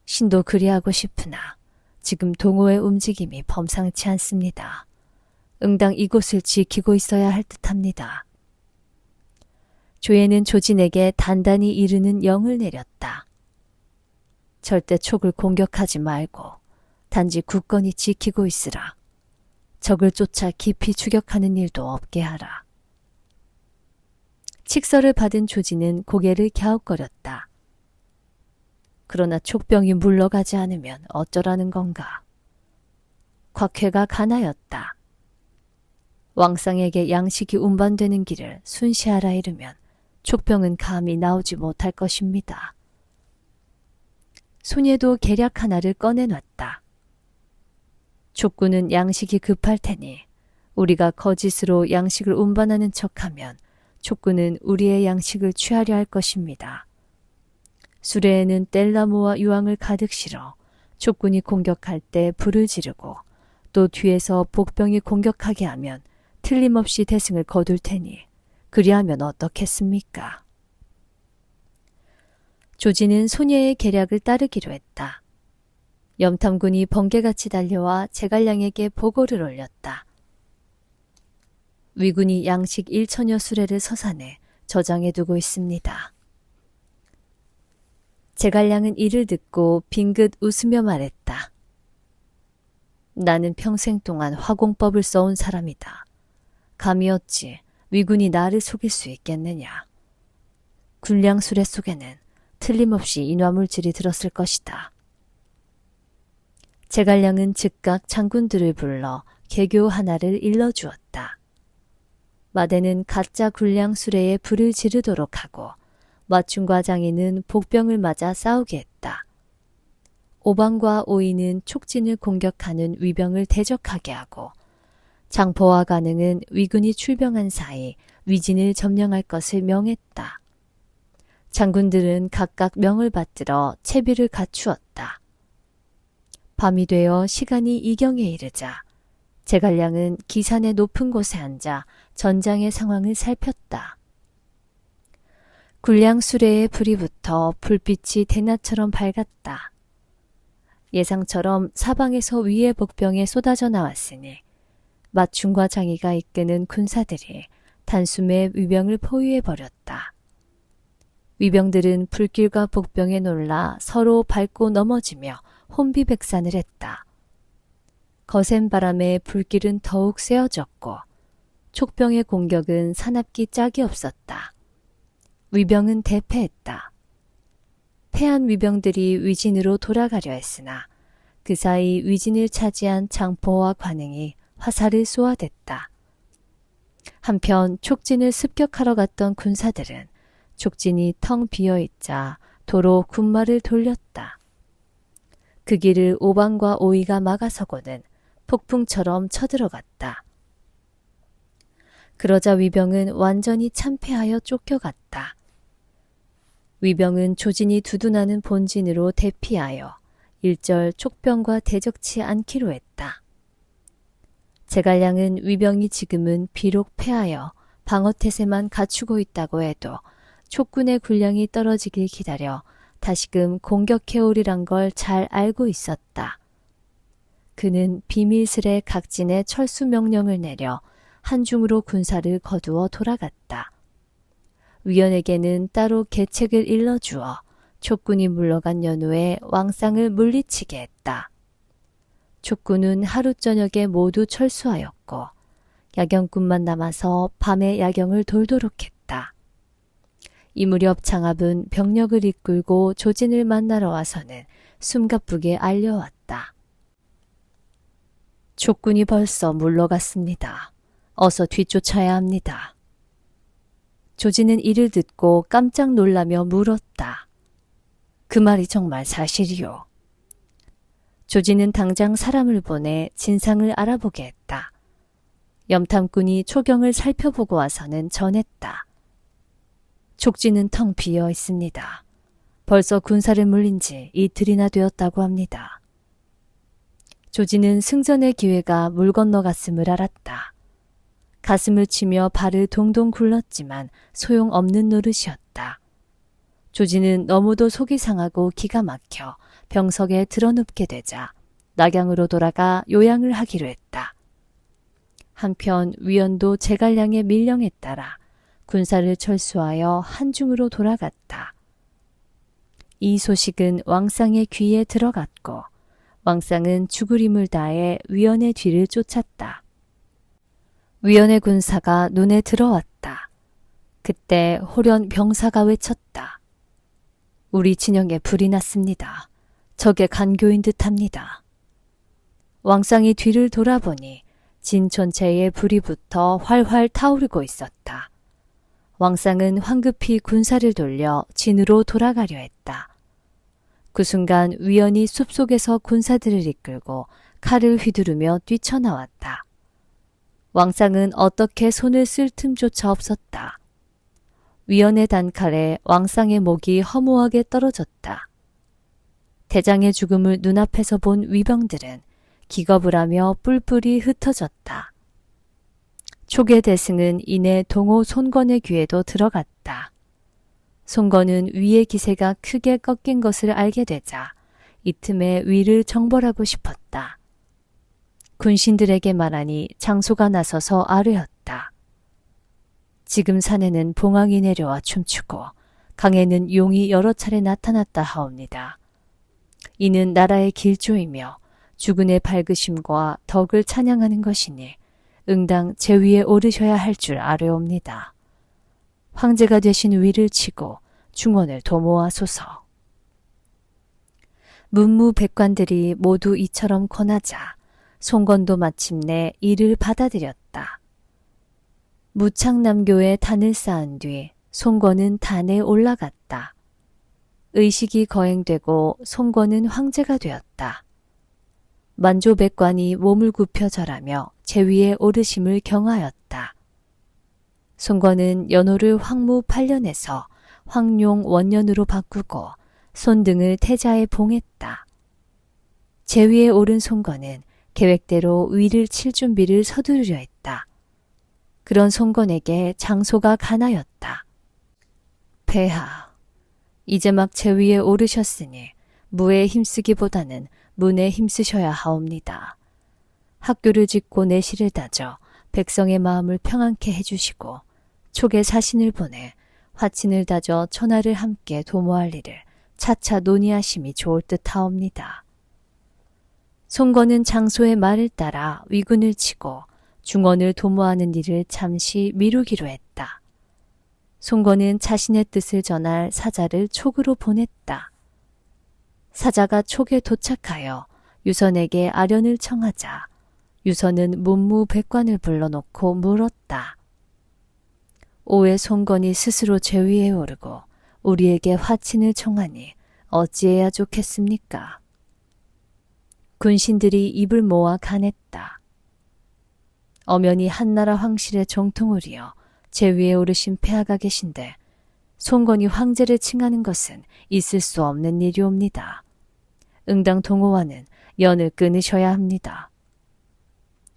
S1: 신도 그리하고 싶으나 지금 동호의 움직임이 범상치 않습니다. 응당 이곳을 지키고 있어야 할 듯합니다. 조예는 조진에게 단단히 이르는 영을 내렸다. 절대 촉을 공격하지 말고 단지 굳건히 지키고 있으라. 적을 쫓아 깊이 추격하는 일도 없게 하라. 칙서를 받은 조진은 고개를 갸웃거렸다. 그러나 촉병이 물러가지 않으면 어쩌라는 건가? 곽회가 가나였다. 왕상에게 양식이 운반되는 길을 순시하라 이르면 촉병은 감히 나오지 못할 것입니다. 손예도 계략 하나를 꺼내놨다. 촉군은 양식이 급할 테니 우리가 거짓으로 양식을 운반하는 척하면 촉군은 우리의 양식을 취하려 할 것입니다. 수레에는 뗄나무와 유황을 가득 실어 촉군이 공격할 때 불을 지르고 또 뒤에서 복병이 공격하게 하면 틀림없이 대승을 거둘 테니 그리하면 어떻겠습니까? 조진은 소녀의 계략을 따르기로 했다. 염탐군이 번개같이 달려와 제갈량에게 보고를 올렸다. 위군이 양식 1천여 수레를 서산해 저장해 두고 있습니다. 제갈량은 이를 듣고 빙긋 웃으며 말했다. 나는 평생 동안 화공법을 써온 사람이다. 감히 어찌 위군이 나를 속일 수 있겠느냐. 군량 수레 속에는 틀림없이 인화물질이 들었을 것이다. 제갈량은 즉각 장군들을 불러 개교 하나를 일러주었다. 마대는 가짜 군량 수레에 불을 지르도록 하고 마춘과 장인은 복병을 맞아 싸우게 했다. 오방과 오이는 촉진을 공격하는 위병을 대적하게 하고 장포와 간응은 위군이 출병한 사이 위진을 점령할 것을 명했다. 장군들은 각각 명을 받들어 채비를 갖추었다. 밤이 되어 시간이 이경에 이르자 제갈량은 기산의 높은 곳에 앉아 전장의 상황을 살폈다. 군량 수레에 불이 붙어 불빛이 대낮처럼 밝았다. 예상처럼 사방에서 위의 복병에 쏟아져 나왔으니 마춘과 장이가 이끄는 군사들이 단숨에 위병을 포위해버렸다. 위병들은 불길과 복병에 놀라 서로 밟고 넘어지며 혼비백산을 했다. 거센 바람에 불길은 더욱 세어졌고 촉병의 공격은 사납기 짝이 없었다. 위병은 대패했다. 패한 위병들이 위진으로 돌아가려 했으나 그 사이 위진을 차지한 장포와 관응이 화살을 쏘아댔다. 한편 촉진을 습격하러 갔던 군사들은 촉진이 텅 비어있자 도로 군마를 돌렸다. 그 길을 오방과 오이가 막아서고는 폭풍처럼 쳐들어갔다. 그러자 위병은 완전히 참패하여 쫓겨갔다. 위병은 조진이 두둔하는 본진으로 대피하여 일절 촉병과 대적치 않기로 했다. 제갈량은 위병이 지금은 비록 패하여 방어태세만 갖추고 있다고 해도 촉군의 군량이 떨어지길 기다려 다시금 공격해오리란 걸 잘 알고 있었다. 그는 비밀스레 각진에 철수 명령을 내려 한중으로 군사를 거두어 돌아갔다. 위원에게는 따로 계책을 일러주어 촉군이 물러간 연후에 왕상을 물리치게 했다. 촉군은 하루 저녁에 모두 철수하였고 야경꾼만 남아서 밤에 야경을 돌도록 했다. 이 무렵 장압은 병력을 이끌고 조진을 만나러 와서는 숨가쁘게 알려왔다. 촉군이 벌써 물러갔습니다. 어서 뒤쫓아야 합니다. 조진은 이를 듣고 깜짝 놀라며 물었다. 그 말이 정말 사실이요? 조진은 당장 사람을 보내 진상을 알아보게 했다. 염탐꾼이 초경을 살펴보고 와서는 전했다. 촉진은 텅 비어 있습니다. 벌써 군사를 물린 지 이틀이나 되었다고 합니다. 조진은 승전의 기회가 물 건너갔음을 알았다. 가슴을 치며 발을 동동 굴렀지만 소용없는 노릇이었다. 조진은 너무도 속이 상하고 기가 막혀 병석에 드러눕게 되자 낙양으로 돌아가 요양을 하기로 했다. 한편 위원도 제갈량의 밀령에 따라 군사를 철수하여 한중으로 돌아갔다. 이 소식은 왕상의 귀에 들어갔고 왕상은 죽을 힘을 다해 위원의 뒤를 쫓았다. 위원의 군사가 눈에 들어왔다. 그때 호련 병사가 외쳤다. 우리 진영에 불이 났습니다. 적의 간교인 듯합니다. 왕상이 뒤를 돌아보니 진 전체에 불이 붙어 활활 타오르고 있었다. 왕상은 황급히 군사를 돌려 진으로 돌아가려 했다. 그 순간 위원이 숲속에서 군사들을 이끌고 칼을 휘두르며 뛰쳐나왔다. 왕상은 어떻게 손을 쓸 틈조차 없었다. 위원의 단칼에 왕상의 목이 허무하게 떨어졌다. 대장의 죽음을 눈앞에서 본 위병들은 기겁을 하며 뿔뿔이 흩어졌다. 촉의 대승은 이내 동호 손건의 귀에도 들어갔다. 손건은 위의 기세가 크게 꺾인 것을 알게 되자 이 틈에 위를 정벌하고 싶었다. 군신들에게 말하니 장소가 나서서 아뢰었다. 지금 산에는 봉황이 내려와 춤추고 강에는 용이 여러 차례 나타났다 하옵니다. 이는 나라의 길조이며 주군의 밝으심과 덕을 찬양하는 것이니 응당 제 위에 오르셔야 할 줄 아뢰옵니다. 황제가 되신 위를 치고 중원을 도모하소서. 문무백관들이 모두 이처럼 권하자 송건도 마침내 이를 받아들였다. 무창남교에 단을 쌓은 뒤 송건은 단에 올라갔다. 의식이 거행되고 송건은 황제가 되었다. 만조백관이 몸을 굽혀 절하며 제 위에 오르심을 경하였다. 송건은 연호를 황무 8년에서 황룡 원년으로 바꾸고 손등을 태자에 봉했다. 제 위에 오른 송건은 계획대로 위를 칠 준비를 서두르려 했다. 그런 송건에게 장소가 가나였다. 폐하, 이제 막 제 위에 오르셨으니 무에 힘쓰기보다는 문에 힘쓰셔야 하옵니다. 학교를 짓고 내실을 다져 백성의 마음을 평안케 해주시고 촉에 사신을 보내 화친을 다져 천하를 함께 도모할 일을 차차 논의하심이 좋을 듯 하옵니다. 송건은 장소의 말을 따라 위군을 치고 중원을 도모하는 일을 잠시 미루기로 했다. 송건은 자신의 뜻을 전할 사자를 촉으로 보냈다. 사자가 촉에 도착하여 유선에게 아련을 청하자 유선은 문무백관을 불러놓고 물었다. 오해 송건이 스스로 제 위에 오르고 우리에게 화친을 청하니 어찌해야 좋겠습니까? 군신들이 입을 모아 간했다. 엄연히 한나라 황실의 정통을이어 제 위에 오르신 폐하가 계신데 송건이 황제를 칭하는 것은 있을 수 없는 일이옵니다. 응당 동호와는 연을 끊으셔야 합니다.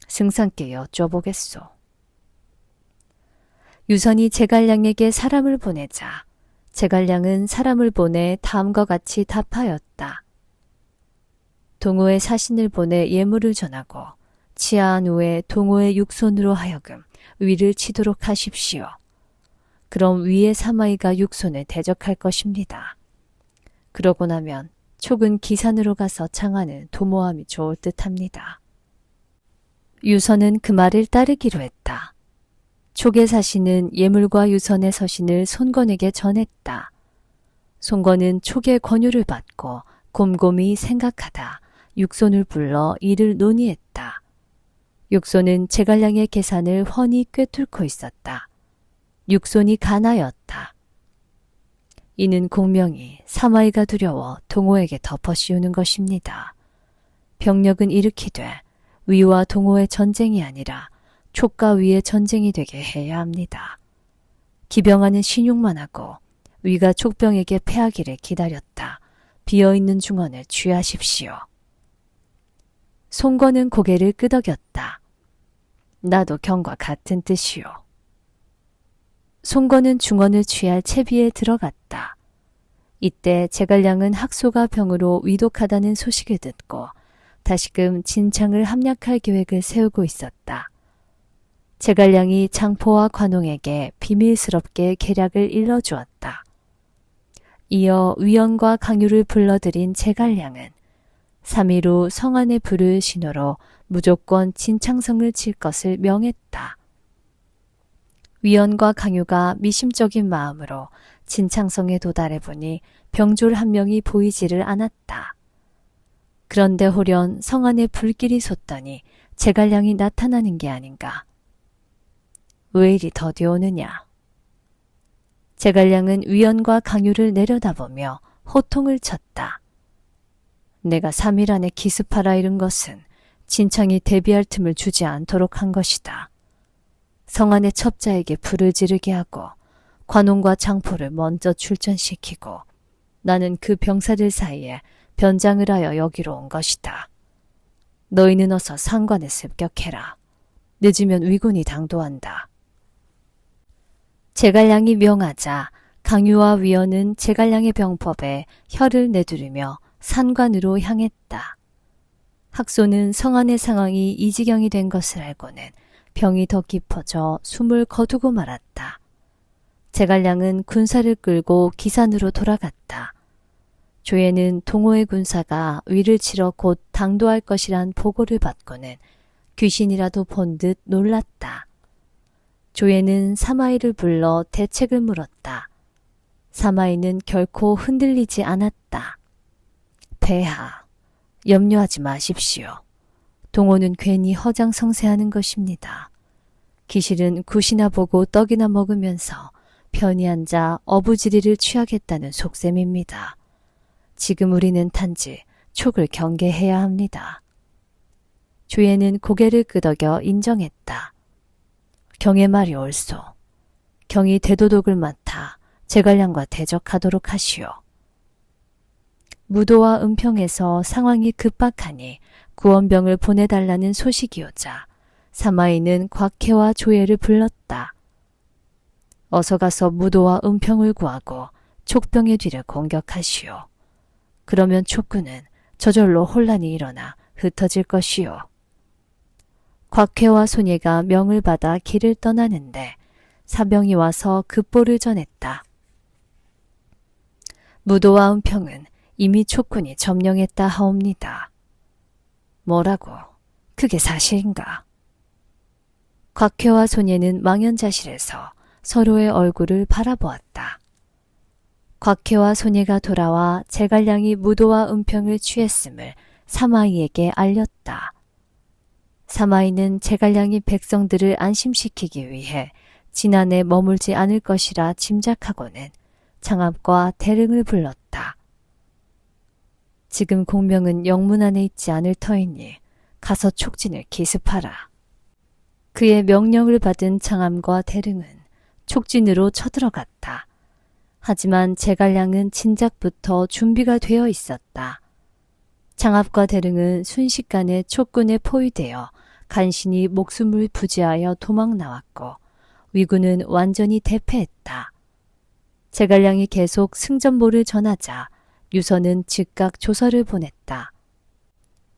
S1: 승상께 여쭤보겠소. 유선이 제갈량에게 사람을 보내자 제갈량은 사람을 보내 다음과 같이 답하였다. 동호의 사신을 보내 예물을 전하고 치하한 후에 동호의 육손으로 하여금 위를 치도록 하십시오. 그럼 위의 사마이가 육손을 대적할 것입니다. 그러고 나면 촉은 기산으로 가서 창안을 도모함이 좋을 듯합니다. 유선은 그 말을 따르기로 했다. 촉의 사신은 예물과 유선의 서신을 손건에게 전했다. 손건은 촉의 권유를 받고 곰곰이 생각하다 육손을 불러 이를 논의했다. 육손은 제갈량의 계산을 훤히 꿰뚫고 있었다. 육손이 가나였다. 이는 공명이 사마이가 두려워 동호에게 덮어 씌우는 것입니다. 병력은 일으키되 위와 동호의 전쟁이 아니라 촉과 위의 전쟁이 되게 해야 합니다. 기병하는 신용만 하고 위가 촉병에게 패하기를 기다렸다. 비어있는 중원을 취하십시오. 송건은 고개를 끄덕였다. 나도 경과 같은 뜻이오. 송건은 중원을 취할 채비에 들어갔다. 이때 제갈량은 학소가 병으로 위독하다는 소식을 듣고 다시금 진창을 함략할 계획을 세우고 있었다. 제갈량이 장포와 관홍에게 비밀스럽게 계략을 일러주었다. 이어 위원과 강유를 불러들인 제갈량은 3일 후 성안의 불을 신호로 무조건 진창성을 칠 것을 명했다. 위원과 강유가 미심적인 마음으로 진창성에 도달해보니 병졸 한 명이 보이지를 않았다. 그런데 홀연 성안에 불길이 솟더니 제갈량이 나타나는 게 아닌가. 왜 이리 더디오느냐. 제갈량은 위원과 강유를 내려다보며 호통을 쳤다. 내가 3일 안에 기습하라 이른 것은 진창이 대비할 틈을 주지 않도록 한 것이다. 성안의 첩자에게 불을 지르게 하고 관홍과 장포를 먼저 출전시키고 나는 그 병사들 사이에 변장을 하여 여기로 온 것이다. 너희는 어서 상관에 습격해라. 늦으면 위군이 당도한다. 제갈량이 명하자 강유와 위원은 제갈량의 병법에 혀를 내두르며 산관으로 향했다. 학소는 성안의 상황이 이 지경이 된 것을 알고는 병이 더 깊어져 숨을 거두고 말았다. 제갈량은 군사를 끌고 기산으로 돌아갔다. 조예는 동호의 군사가 위를 치러 곧 당도할 것이란 보고를 받고는 귀신이라도 본 듯 놀랐다. 조예는 사마이를 불러 대책을 물었다. 사마이는 결코 흔들리지 않았다. 폐하, 염려하지 마십시오. 동호는 괜히 허장성세하는 것입니다. 기실은 굿이나 보고 떡이나 먹으면서 편히 앉아 어부지리를 취하겠다는 속셈입니다. 지금 우리는 단지 촉을 경계해야 합니다. 조예는 고개를 끄덕여 인정했다. 경의 말이 옳소. 경이 대도독을 맡아 제갈량과 대적하도록 하시오. 무도와 은평에서 상황이 급박하니 구원병을 보내달라는 소식이 오자 사마이는 곽해와 조예를 불렀다. 어서 가서 무도와 은평을 구하고 촉병의 뒤를 공격하시오. 그러면 촉군은 저절로 혼란이 일어나 흩어질 것이오. 곽해와 손예가 명을 받아 길을 떠나는데 사병이 와서 급보를 전했다. 무도와 은평은 이미 촉군이 점령했다 하옵니다. 뭐라고? 그게 사실인가? 곽해와 손예는 망연자실해서 서로의 얼굴을 바라보았다. 곽해와 손예가 돌아와 제갈량이 무도와 은평을 취했음을 사마이에게 알렸다. 사마이는 제갈량이 백성들을 안심시키기 위해 진안에 머물지 않을 것이라 짐작하고는 장압과 대릉을 불렀다. 지금 공명은 영문 안에 있지 않을 터이니 가서 촉진을 기습하라. 그의 명령을 받은 장암과 대릉은 촉진으로 쳐들어갔다. 하지만 제갈량은 진작부터 준비가 되어 있었다. 장압과 대릉은 순식간에 촉군에 포위되어 간신히 목숨을 부지하여 도망 나왔고 위군은 완전히 대패했다. 제갈량이 계속 승전보를 전하자 유서는 즉각 조서를 보냈다.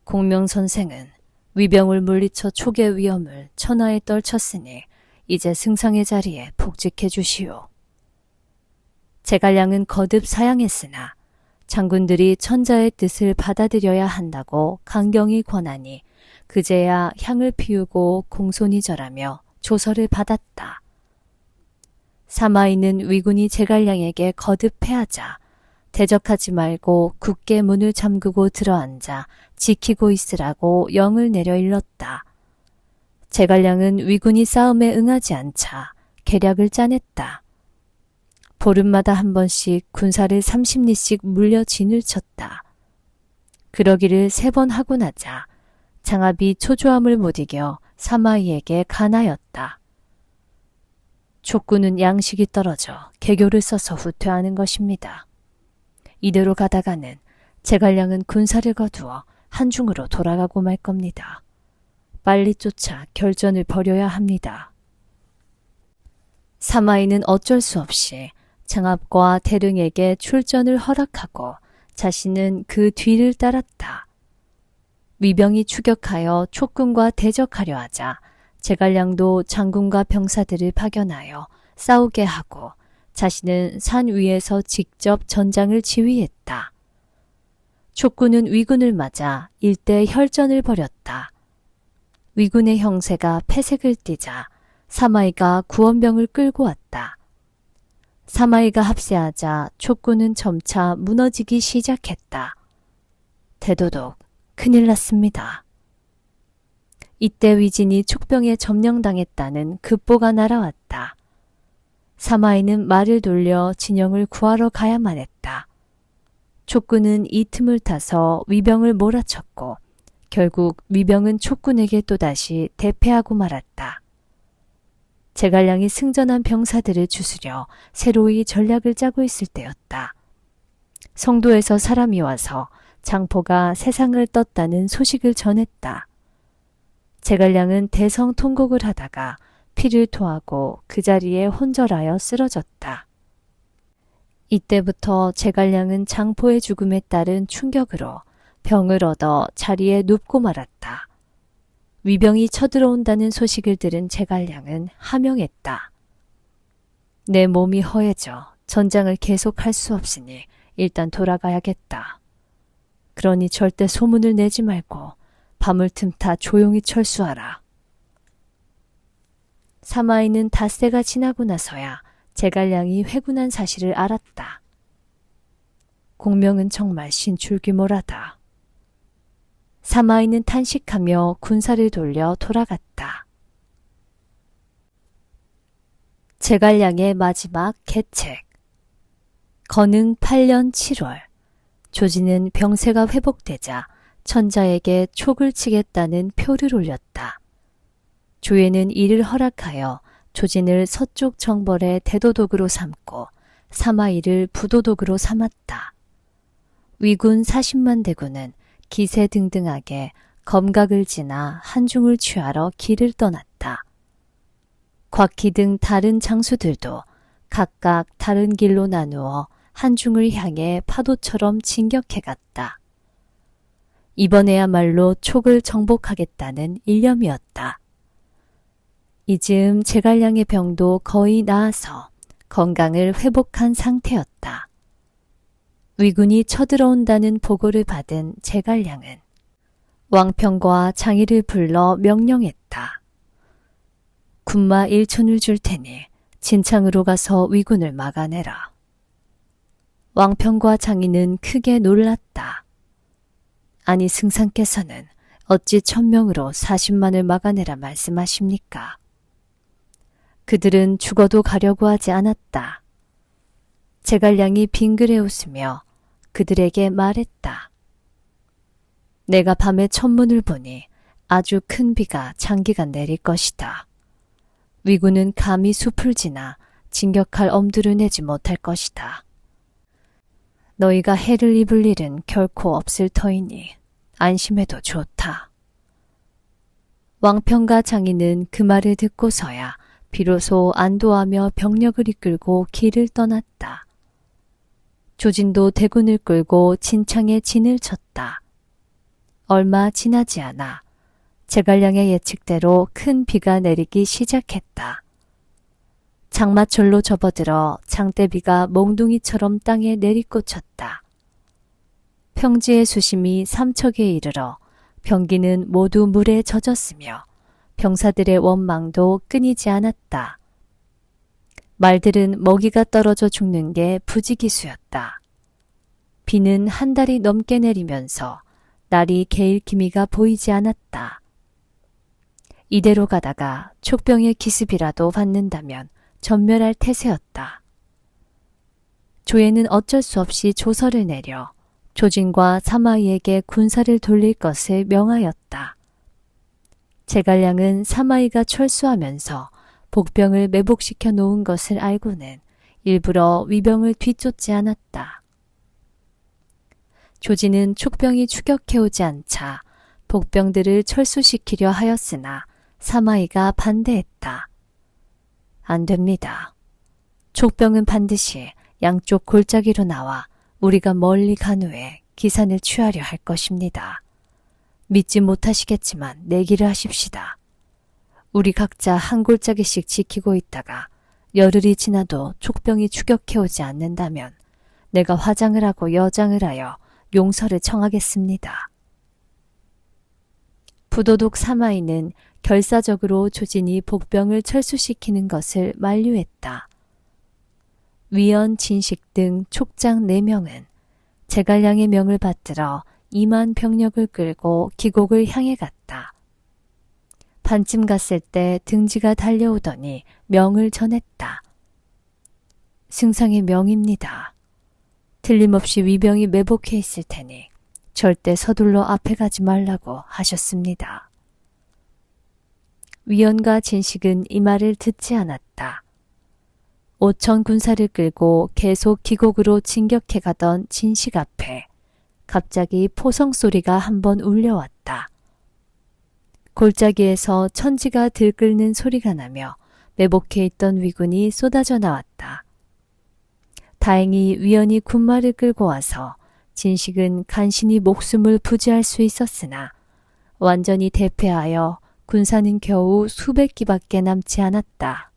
S1: 공명선생은 위병을 물리쳐 촉의 위험을 천하에 떨쳤으니 이제 승상의 자리에 복직해 주시오. 제갈량은 거듭 사양했으나 장군들이 천자의 뜻을 받아들여야 한다고 강경히 권하니 그제야 향을 피우고 공손히 절하며 조서를 받았다. 사마이는 위군이 제갈량에게 거듭 패하자 대적하지 말고 굳게 문을 잠그고 들어앉아 지키고 있으라고 영을 내려 일렀다. 제갈량은 위군이 싸움에 응하지 않자 계략을 짜냈다. 보름마다 한 번씩 군사를 30리씩 물려 진을 쳤다. 그러기를 3번 하고 나자 장압이 초조함을 못 이겨 사마이에게 간하였다. 촉군은 양식이 떨어져 개교를 써서 후퇴하는 것입니다. 이대로 가다가는 제갈량은 군사를 거두어 한중으로 돌아가고 말 겁니다. 빨리 쫓아 결전을 벌여야 합니다. 사마이는 어쩔 수 없이 장압과 대릉에게 출전을 허락하고 자신은 그 뒤를 따랐다. 위병이 추격하여 촉군과 대적하려 하자 제갈량도 장군과 병사들을 파견하여 싸우게 하고 자신은 산 위에서 직접 전장을 지휘했다. 촉군은 위군을 맞아 일대 혈전을 벌였다. 위군의 형세가 패색을 띠자 사마이가 구원병을 끌고 왔다. 사마이가 합세하자 촉군은 점차 무너지기 시작했다. 대도독, 큰일 났습니다. 이때 위진이 촉병에 점령당했다는 급보가 날아왔다. 사마이는 말을 돌려 진영을 구하러 가야만 했다. 촉군은 이 틈을 타서 위병을 몰아쳤고 결국 위병은 촉군에게 또다시 대패하고 말았다. 제갈량이 승전한 병사들을 추스려 새로이 전략을 짜고 있을 때였다. 성도에서 사람이 와서 장포가 세상을 떴다는 소식을 전했다. 제갈량은 대성통곡을 하다가 피를 토하고 그 자리에 혼절하여 쓰러졌다. 이때부터 제갈량은 장포의 죽음에 따른 충격으로 병을 얻어 자리에 눕고 말았다. 위병이 쳐들어온다는 소식을 들은 제갈량은 하명했다. 내 몸이 허해져 전장을 계속할 수 없으니 일단 돌아가야겠다. 그러니 절대 소문을 내지 말고 밤을 틈타 조용히 철수하라. 사마이는 닷새가 지나고 나서야 제갈량이 회군한 사실을 알았다. 공명은 정말 신출귀몰하다. 사마이는 탄식하며 군사를 돌려 돌아갔다. 제갈량의 마지막 계책. 건흥 8년 7월 조진은 병세가 회복되자 천자에게 촉을 치겠다는 표를 올렸다. 조예는 이를 허락하여 조진을 서쪽 정벌의 대도독으로 삼고 사마이를 부도독으로 삼았다. 위군 40만 대군은 기세등등하게 검각을 지나 한중을 취하러 길을 떠났다. 곽희 등 다른 장수들도 각각 다른 길로 나누어 한중을 향해 파도처럼 진격해갔다. 이번에야말로 촉을 정복하겠다는 일념이었다. 이즈음 제갈량의 병도 거의 나아서 건강을 회복한 상태였다. 위군이 쳐들어온다는 보고를 받은 제갈량은 왕평과 장의를 불러 명령했다. 군마 1촌을 줄 테니 진창으로 가서 위군을 막아내라. 왕평과 장의는 크게 놀랐다. 아니 승상께서는 어찌 1000명으로 40만을 막아내라 말씀하십니까? 그들은 죽어도 가려고 하지 않았다. 제갈량이 빙그레 웃으며 그들에게 말했다. 내가 밤에 천문을 보니 아주 큰 비가 장기간 내릴 것이다. 위군은 감히 숲을 지나 진격할 엄두를 내지 못할 것이다. 너희가 해를 입을 일은 결코 없을 터이니 안심해도 좋다. 왕평과 장의는 그 말을 듣고서야 비로소 안도하며 병력을 이끌고 길을 떠났다. 조진도 대군을 끌고 진창에 진을 쳤다. 얼마 지나지 않아 제갈량의 예측대로 큰 비가 내리기 시작했다. 장마철로 접어들어 장대비가 몽둥이처럼 땅에 내리꽂혔다. 평지의 수심이 삼척에 이르러 병기는 모두 물에 젖었으며 병사들의 원망도 끊이지 않았다. 말들은 먹이가 떨어져 죽는 게 부지기수였다. 비는 한 달이 넘게 내리면서 날이 개일 기미가 보이지 않았다. 이대로 가다가 촉병의 기습이라도 받는다면 전멸할 태세였다. 조예는 어쩔 수 없이 조서를 내려 조진과 사마이에게 군사를 돌릴 것을 명하였다. 제갈량은 사마이가 철수하면서 복병을 매복시켜 놓은 것을 알고는 일부러 위병을 뒤쫓지 않았다. 조진은 촉병이 추격해오지 않자 복병들을 철수시키려 하였으나 사마이가 반대했다. 안 됩니다. 촉병은 반드시 양쪽 골짜기로 나와 우리가 멀리 간 후에 기산을 취하려 할 것입니다. 믿지 못하시겠지만 내기를 하십시다. 우리 각자 한 골짜기씩 지키고 있다가 열흘이 지나도 촉병이 추격해오지 않는다면 내가 화장을 하고 여장을 하여 용서를 청하겠습니다. 부도독 사마이는 결사적으로 조진이 복병을 철수시키는 것을 만류했다. 위원, 진식 등 촉장 4명은 제갈량의 명을 받들어 2만 병력을 끌고 기곡을 향해 갔다. 반쯤 갔을 때 등지가 달려오더니 명을 전했다. 승상의 명입니다. 틀림없이 위병이 매복해 있을 테니 절대 서둘러 앞에 가지 말라고 하셨습니다. 위원과 진식은 이 말을 듣지 않았다. 5천 군사를 끌고 계속 기곡으로 진격해 가던 진식 앞에 갑자기 포성 소리가 한번 울려왔다. 골짜기에서 천지가 들끓는 소리가 나며 매복해 있던 위군이 쏟아져 나왔다. 다행히 위원이 군마를 끌고 와서 진식은 간신히 목숨을 부지할 수 있었으나 완전히 대패하여 군사는 겨우 수백 기밖에 남지 않았다.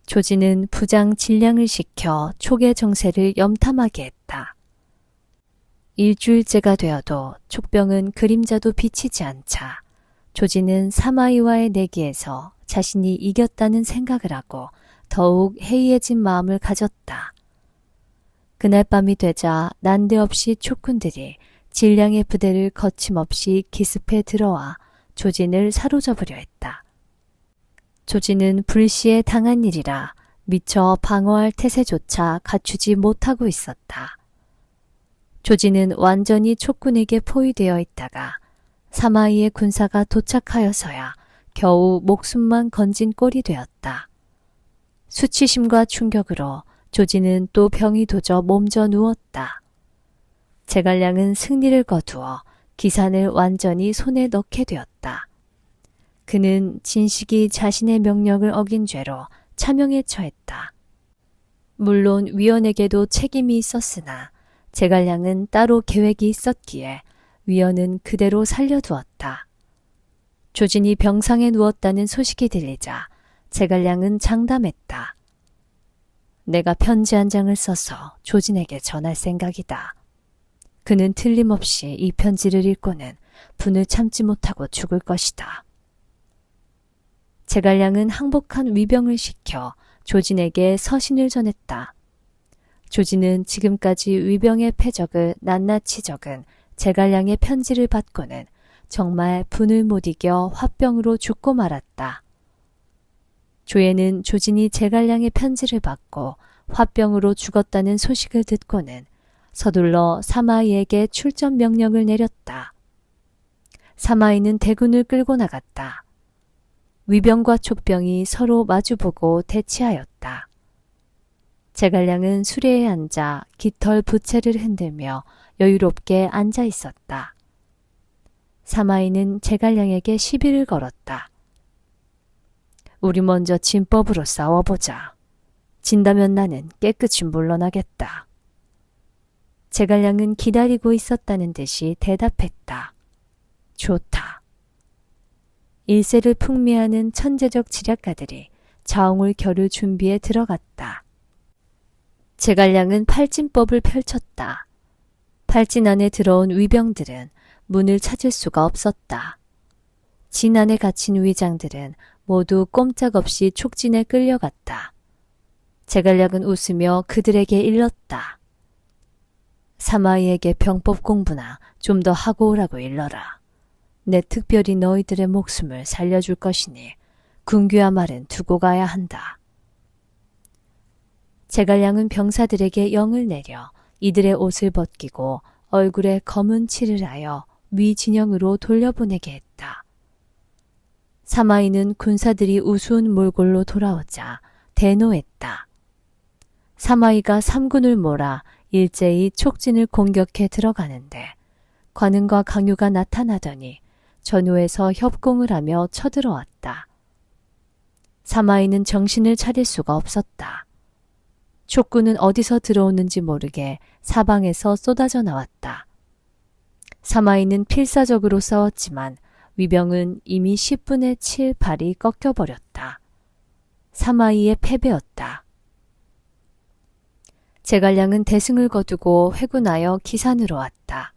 S1: 조지는 부장 진량을 시켜 촉의 정세를 염탐하게 했다. 일주일째가 되어도 촉병은 그림자도 비치지 않자 조지는 사마이와의 내기에서 자신이 이겼다는 생각을 하고 더욱 해이해진 마음을 가졌다. 그날 밤이 되자 난데없이 촉군들이 진량의 부대를 거침없이 기습해 들어와 조진을 사로잡으려 했다. 조진은 불시에 당한 일이라 미처 방어할 태세조차 갖추지 못하고 있었다. 조진은 완전히 촉군에게 포위되어 있다가 사마이의 군사가 도착하여서야 겨우 목숨만 건진 꼴이 되었다. 수치심과 충격으로 조진은 또 병이 도져 몸져 누웠다. 제갈량은 승리를 거두어 기산을 완전히 손에 넣게 되었다. 그는 진식이 자신의 명령을 어긴 죄로 차명에 처했다. 물론 위원에게도 책임이 있었으나 제갈량은 따로 계획이 있었기에 위원은 그대로 살려두었다. 조진이 병상에 누웠다는 소식이 들리자 제갈량은 장담했다. 내가 편지 한 장을 써서 조진에게 전할 생각이다. 그는 틀림없이 이 편지를 읽고는 분을 참지 못하고 죽을 것이다. 제갈량은 항복한 위병을 시켜 조진에게 서신을 전했다. 조진은 지금까지 위병의 패적을 낱낱이 적은 제갈량의 편지를 받고는 정말 분을 못 이겨 화병으로 죽고 말았다. 조예는 조진이 제갈량의 편지를 받고 화병으로 죽었다는 소식을 듣고는 서둘러 사마이에게 출전 명령을 내렸다. 사마이는 대군을 끌고 나갔다. 위병과 촉병이 서로 마주보고 대치하였다. 제갈량은 수레에 앉아 깃털 부채를 흔들며 여유롭게 앉아 있었다. 사마이는 제갈량에게 시비를 걸었다. 우리 먼저 진법으로 싸워보자. 진다면 나는 깨끗이 물러나겠다. 제갈량은 기다리고 있었다는 듯이 대답했다. 좋다. 일세를 풍미하는 천재적 지략가들이 자웅을 겨룰 준비에 들어갔다. 제갈량은 팔진법을 펼쳤다. 팔진 안에 들어온 위병들은 문을 찾을 수가 없었다. 진 안에 갇힌 위장들은 모두 꼼짝없이 촉진에 끌려갔다. 제갈량은 웃으며 그들에게 일렀다. 사마이에게 병법 공부나 좀 더 하고 오라고 일러라. 내 특별히 너희들의 목숨을 살려줄 것이니 군귀와 말은 두고 가야 한다. 제갈량은 병사들에게 영을 내려 이들의 옷을 벗기고 얼굴에 검은 칠을 하여 위 진영으로 돌려보내게 했다. 사마이는 군사들이 우스운 몰골로 돌아오자 대노했다. 사마이가 3군을 몰아 일제히 촉진을 공격해 들어가는데 관은과 강유가 나타나더니 전후에서 협공을 하며 쳐들어왔다. 사마이는 정신을 차릴 수가 없었다. 촉군은 어디서 들어오는지 모르게 사방에서 쏟아져 나왔다. 사마이는 필사적으로 싸웠지만 위병은 이미 10분의 7 발이 꺾여버렸다. 사마이의 패배였다. 제갈량은 대승을 거두고 회군하여 기산으로 왔다.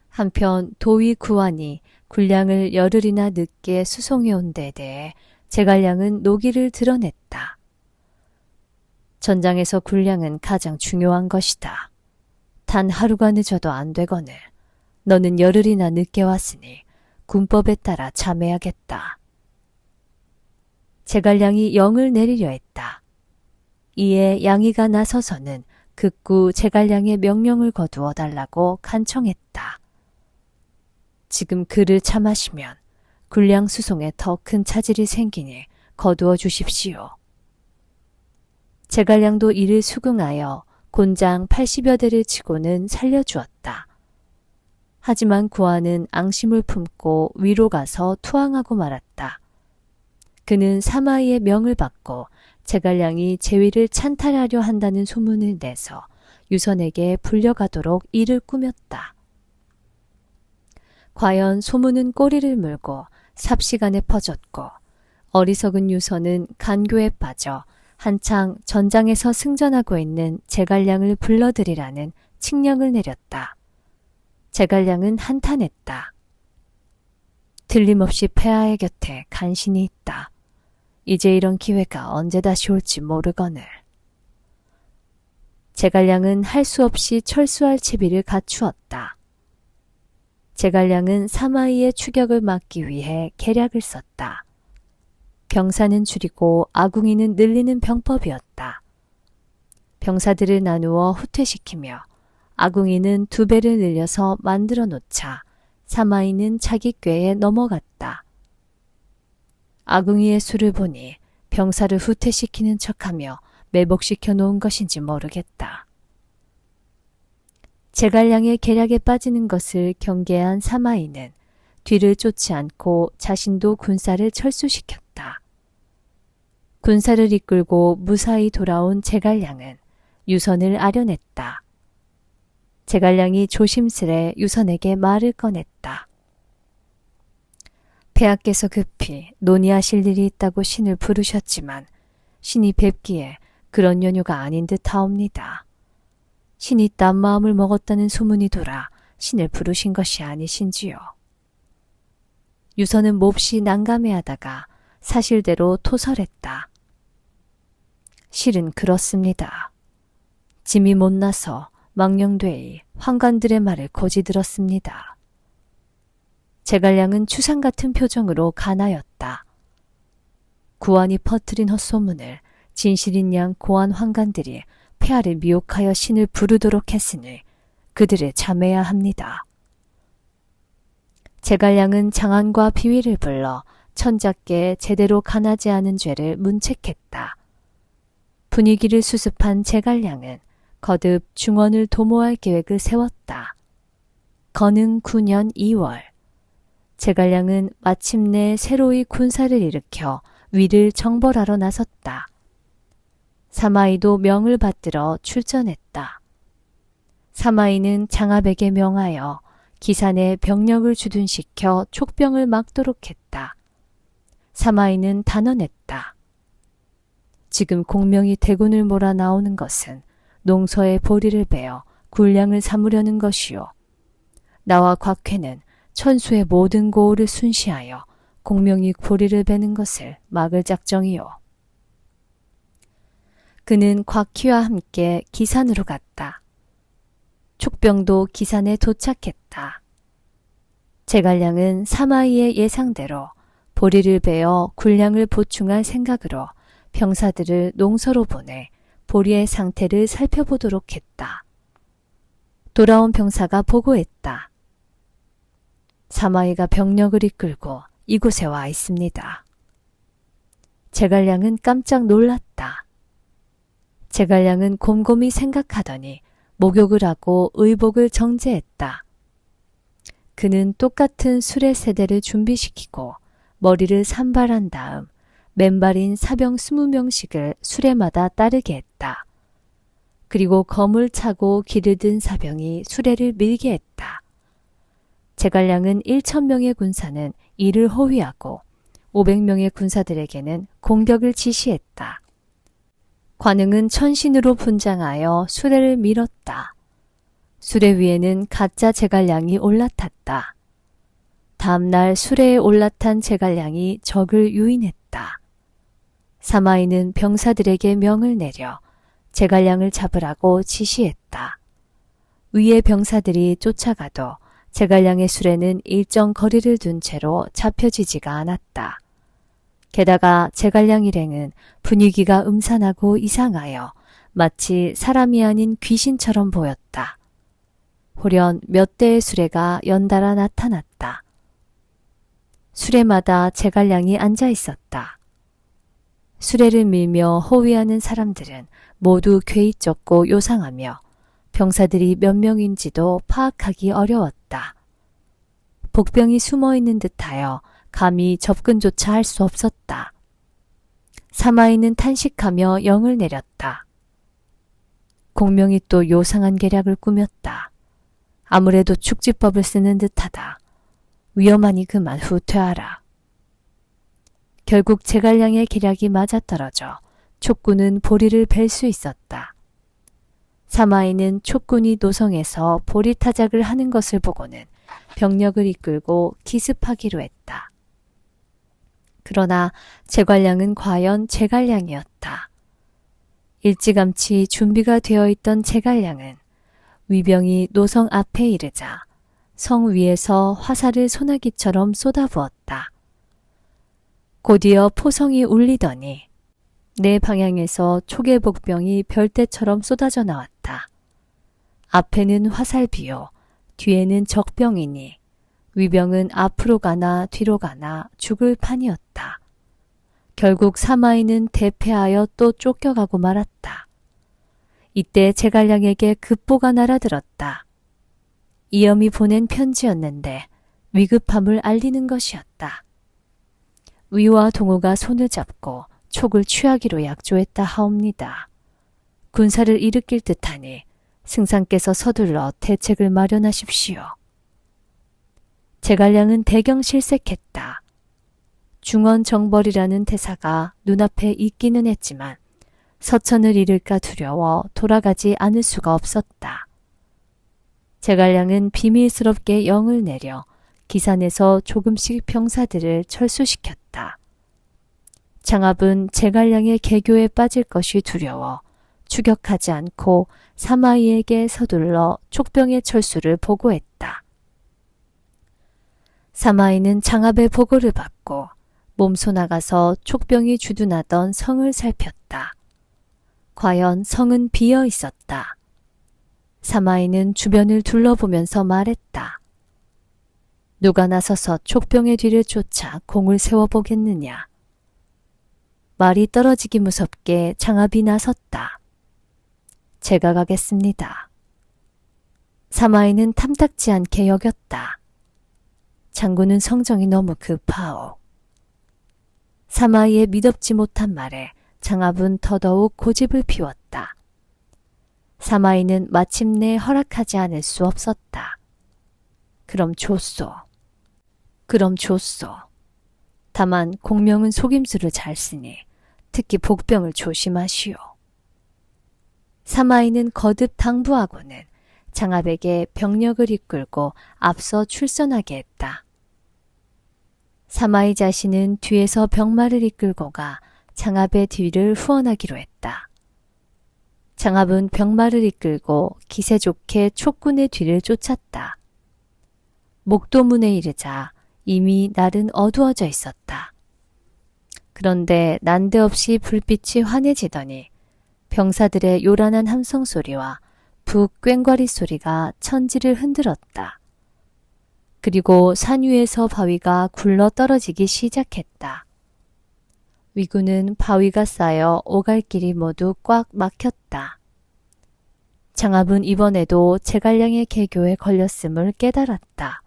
S1: 한편 도위 구안이 군량을 열흘이나 늦게 수송해온 데 대해 제갈량은 노기를 드러냈다. 전장에서 군량은 가장 중요한 것이다. 단 하루가 늦어도 안 되거늘 너는 열흘이나 늦게 왔으니 군법에 따라 참해야겠다. 제갈량이 영을 내리려 했다. 이에 양이가 나서서는 극구 제갈량의 명령을 거두어 달라고 간청했다. 지금 그를 참하시면 군량 수송에 더 큰 차질이 생기니 거두어 주십시오. 제갈량도 이를 수긍하여 곤장 80여 대를 치고는 살려주었다. 하지만 구안은 앙심을 품고 위로 가서 투항하고 말았다. 그는 사마이의 명을 받고 제갈량이 제위를 찬탈하려 한다는 소문을 내서 유선에게 불려가도록 이를 꾸몄다. 과연 소문은 꼬리를 물고 삽시간에 퍼졌고 어리석은 유선은 간교에 빠져 한창 전장에서 승전하고 있는 제갈량을 불러들이라는 칙령을 내렸다. 제갈량은 한탄했다. 틀림없이 폐하의 곁에 간신히 있다. 이제 이런 기회가 언제 다시 올지 모르거늘. 제갈량은 할 수 없이 철수할 채비를 갖추었다. 제갈량은 사마이의 추격을 막기 위해 계략을 썼다. 병사는 줄이고 아궁이는 늘리는 병법이었다. 병사들을 나누어 후퇴시키며 아궁이는 2배를 늘려서 만들어 놓자 사마이는 자기 꾀에 넘어갔다. 아궁이의 수를 보니 병사를 후퇴시키는 척하며 매복시켜 놓은 것인지 모르겠다. 제갈량의 계략에 빠지는 것을 경계한 사마이는 뒤를 쫓지 않고 자신도 군사를 철수시켰다. 군사를 이끌고 무사히 돌아온 제갈량은 유선을 아련했다. 제갈량이 조심스레 유선에게 말을 꺼냈다. 폐하께서 급히 논의하실 일이 있다고 신을 부르셨지만 신이 뵙기에 그런 연유가 아닌 듯 하옵니다. 신이 딴 마음을 먹었다는 소문이 돌아 신을 부르신 것이 아니신지요. 유선은 몹시 난감해하다가 사실대로 토설했다. 실은 그렇습니다. 짐이 못나서 망령되이 환관들의 말을 고지 들었습니다. 제갈량은 추상 같은 표정으로 간하였다. 구안이 퍼뜨린 헛소문을 진실인 양 고안 환관들이 폐하를 미혹하여 신을 부르도록 했으니 그들을 참아야 합니다. 제갈량은 장안과 비위를 불러 천작께 제대로 간하지 않은 죄를 문책했다. 분위기를 수습한 제갈량은 거듭 중원을 도모할 계획을 세웠다. 건흥 9년 2월 제갈량은 마침내 새로이 군사를 일으켜 위를 정벌하러 나섰다. 사마이도 명을 받들어 출전했다. 사마이는 장압에게 명하여 기산에 병력을 주둔시켜 촉병을 막도록 했다. 사마이는 단언했다. 지금 공명이 대군을 몰아 나오는 것은 농서의 보리를 베어 군량을 삼으려는 것이요. 나와 곽회는 천수의 모든 고을을 순시하여 공명이 보리를 베는 것을 막을 작정이요. 그는 곽희와 함께 기산으로 갔다. 촉병도 기산에 도착했다. 제갈량은 사마이의 예상대로 보리를 베어 군량을 보충할 생각으로 병사들을 농서로 보내 보리의 상태를 살펴보도록 했다. 돌아온 병사가 보고했다. 사마이가 병력을 이끌고 이곳에 와 있습니다. 제갈량은 깜짝 놀랐다. 제갈량은 곰곰이 생각하더니 목욕을 하고 의복을 정제했다. 그는 똑같은 수레 세대를 준비시키고 머리를 산발한 다음 맨발인 사병 20명씩을 수레마다 따르게 했다. 그리고 검을 차고 길을 든 사병이 수레를 밀게 했다. 제갈량은 1000명의 군사는 이를 호위하고 500명의 군사들에게는 공격을 지시했다. 관응은 천신으로 분장하여 수레를 밀었다. 수레 위에는 가짜 제갈량이 올라탔다. 다음날 수레에 올라탄 제갈량이 적을 유인했다. 사마이는 병사들에게 명을 내려 제갈량을 잡으라고 지시했다. 위의 병사들이 쫓아가도 제갈량의 수레는 일정 거리를 둔 채로 잡혀지지가 않았다. 게다가 제갈량 일행은 분위기가 음산하고 이상하여 마치 사람이 아닌 귀신처럼 보였다. 호련 몇 대의 수레가 연달아 나타났다. 수레마다 제갈량이 앉아 있었다. 수레를 밀며 호위하는 사람들은 모두 괴이 쩍고 요상하며 병사들이 몇 명인지도 파악하기 어려웠다. 복병이 숨어있는 듯하여 감히 접근조차 할 수 없었다. 사마이는 탄식하며 영을 내렸다. 공명이 또 요상한 계략을 꾸몄다. 아무래도 축지법을 쓰는 듯하다. 위험하니 그만 후퇴하라. 결국 제갈량의 계략이 맞아떨어져 촉군은 보리를 벨 수 있었다. 사마이는 촉군이 노성에서 보리 타작을 하는 것을 보고는 병력을 이끌고 기습하기로 했다. 그러나 제갈량은 과연 제갈량이었다. 일찌감치 준비가 되어 있던 제갈량은 위병이 노성 앞에 이르자 성 위에서 화살을 소나기처럼 쏟아부었다. 곧이어 포성이 울리더니 내 방향에서 촉의 복병이 별대처럼 쏟아져 나왔다. 앞에는 화살비요, 뒤에는 적병이니 위병은 앞으로 가나 뒤로 가나 죽을 판이었다. 결국 사마이는 대패하여 또 쫓겨가고 말았다. 이때 제갈량에게 급보가 날아들었다. 이엄이 보낸 편지였는데 위급함을 알리는 것이었다. 위와 동우가 손을 잡고 촉을 취하기로 약조했다 하옵니다. 군사를 일으킬 듯하니 승상께서 서둘러 대책을 마련하십시오. 제갈량은 대경실색했다. 중언정벌이라는 대사가 눈앞에 있기는 했지만 서천을 잃을까 두려워 돌아가지 않을 수가 없었다. 제갈량은 비밀스럽게 영을 내려 기산에서 조금씩 병사들을 철수시켰다. 장압은 제갈량의 개교에 빠질 것이 두려워 추격하지 않고 사마이에게 서둘러 촉병의 철수를 보고했다. 사마이는 장압의 보고를 받고 몸소 나가서 촉병이 주둔하던 성을 살폈다. 과연 성은 비어 있었다. 사마이는 주변을 둘러보면서 말했다. 누가 나서서 촉병의 뒤를 쫓아 공을 세워보겠느냐. 말이 떨어지기 무섭게 장압이 나섰다. 제가 가겠습니다. 사마이는 탐탁지 않게 여겼다. 장군은 성정이 너무 급하오. 사마이의 미덥지 못한 말에 장압은 더더욱 고집을 피웠다. 사마이는 마침내 허락하지 않을 수 없었다. 그럼 좋소. 그럼 좋소. 다만 공명은 속임수를 잘 쓰니 특히 복병을 조심하시오. 사마이는 거듭 당부하고는 장압에게 병력을 이끌고 앞서 출선하게 했다. 사마이 자신은 뒤에서 병마를 이끌고 가 장압의 뒤를 후원하기로 했다. 장압은 병마를 이끌고 기세 좋게 촉군의 뒤를 쫓았다. 목도문에 이르자 이미 날은 어두워져 있었다. 그런데 난데없이 불빛이 환해지더니 병사들의 요란한 함성 소리와 북 꽹과리 소리가 천지를 흔들었다. 그리고 산 위에서 바위가 굴러 떨어지기 시작했다. 위군은 바위가 쌓여 오갈 길이 모두 꽉 막혔다. 장압은 이번에도 제갈량의 계교에 걸렸음을 깨달았다.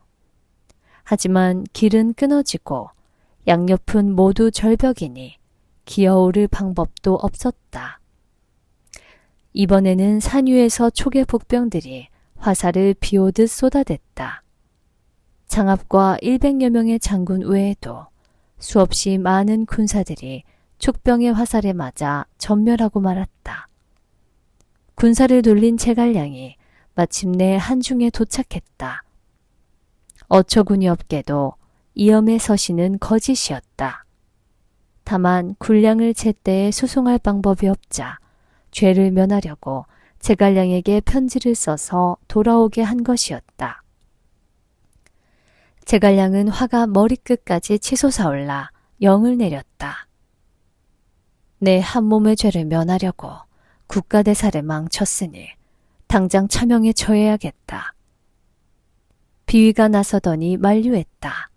S1: 하지만 길은 끊어지고 양옆은 모두 절벽이니 기어오를 방법도 없었다. 이번에는 산 위에서 촉의 복병들이 화살을 비오듯 쏟아댔다. 장압과 100여 명의 장군 외에도 수없이 많은 군사들이 촉병의 화살에 맞아 전멸하고 말았다. 군사를 돌린 제갈량이 마침내 한중에 도착했다. 어처구니 없게도 이엄의 서신은 거짓이었다. 다만 군량을 제때에 수송할 방법이 없자 죄를 면하려고 제갈량에게 편지를 써서 돌아오게 한 것이었다. 제갈량은 화가 머리끝까지 치솟아올라 영을 내렸다. 내 한몸의 죄를 면하려고 국가대사를 망쳤으니 당장 차명에 처해야겠다. 비위가 나서더니 만류했다.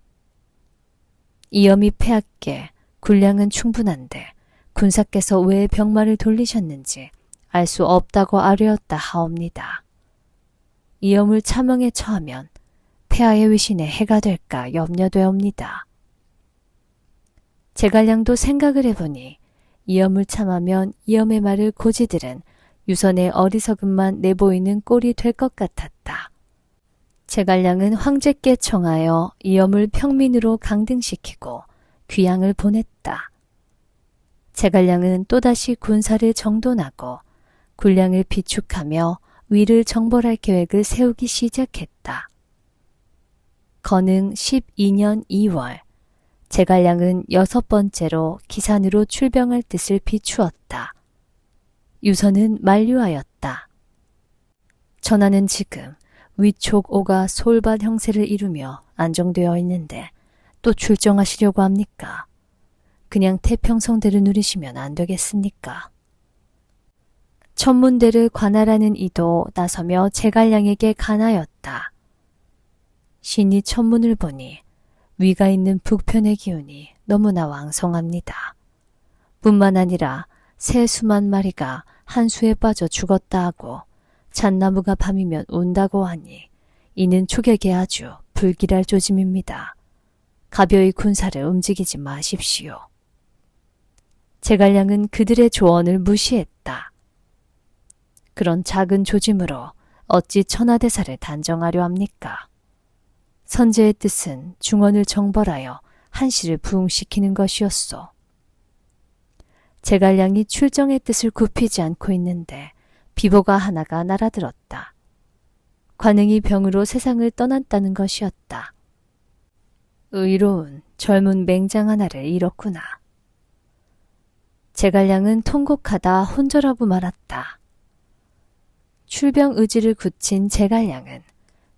S1: 이엄이 패하께 군량은 충분한데 군사께서 왜 병마를 돌리셨는지 알 수 없다고 아뢰었다 하옵니다. 이엄을 차명에 처하면 폐하의 위신에 해가 될까 염려되옵니다. 제갈량도 생각을 해보니 이엄을 참하면 이엄의 말을 고지들은 유선의 어리석음만 내보이는 꼴이 될 것 같았다. 제갈량은 황제께 청하여 이엄을 평민으로 강등시키고 귀양을 보냈다. 제갈량은 또다시 군사를 정돈하고 군량을 비축하며 위를 정벌할 계획을 세우기 시작했다. 건흥 12년 2월, 제갈량은 6번째로 기산으로 출병할 뜻을 비추었다. 유서는 만류하였다. 전하는 지금 위촉 5가 솔밭 형세를 이루며 안정되어 있는데 또 출정하시려고 합니까? 그냥 태평성대를 누리시면 안 되겠습니까? 천문대를 관할하는 이도 나서며 제갈량에게 간하였다. 신이 천문을 보니 위가 있는 북편의 기운이 너무나 왕성합니다. 뿐만 아니라 새 수만 마리가 한수에 빠져 죽었다 하고 잣나무가 밤이면 운다고 하니 이는 초격에 아주 불길할 조짐입니다. 가벼이 군사를 움직이지 마십시오. 제갈량은 그들의 조언을 무시했다. 그런 작은 조짐으로 어찌 천하대사를 단정하려 합니까? 선제의 뜻은 중원을 정벌하여 한시를 부흥시키는 것이었소. 제갈량이 출정의 뜻을 굽히지 않고 있는데 비보가 하나가 날아들었다. 관응이 병으로 세상을 떠났다는 것이었다. 의로운 젊은 맹장 하나를 잃었구나. 제갈량은 통곡하다 혼절하고 말았다. 출병 의지를 굳힌 제갈량은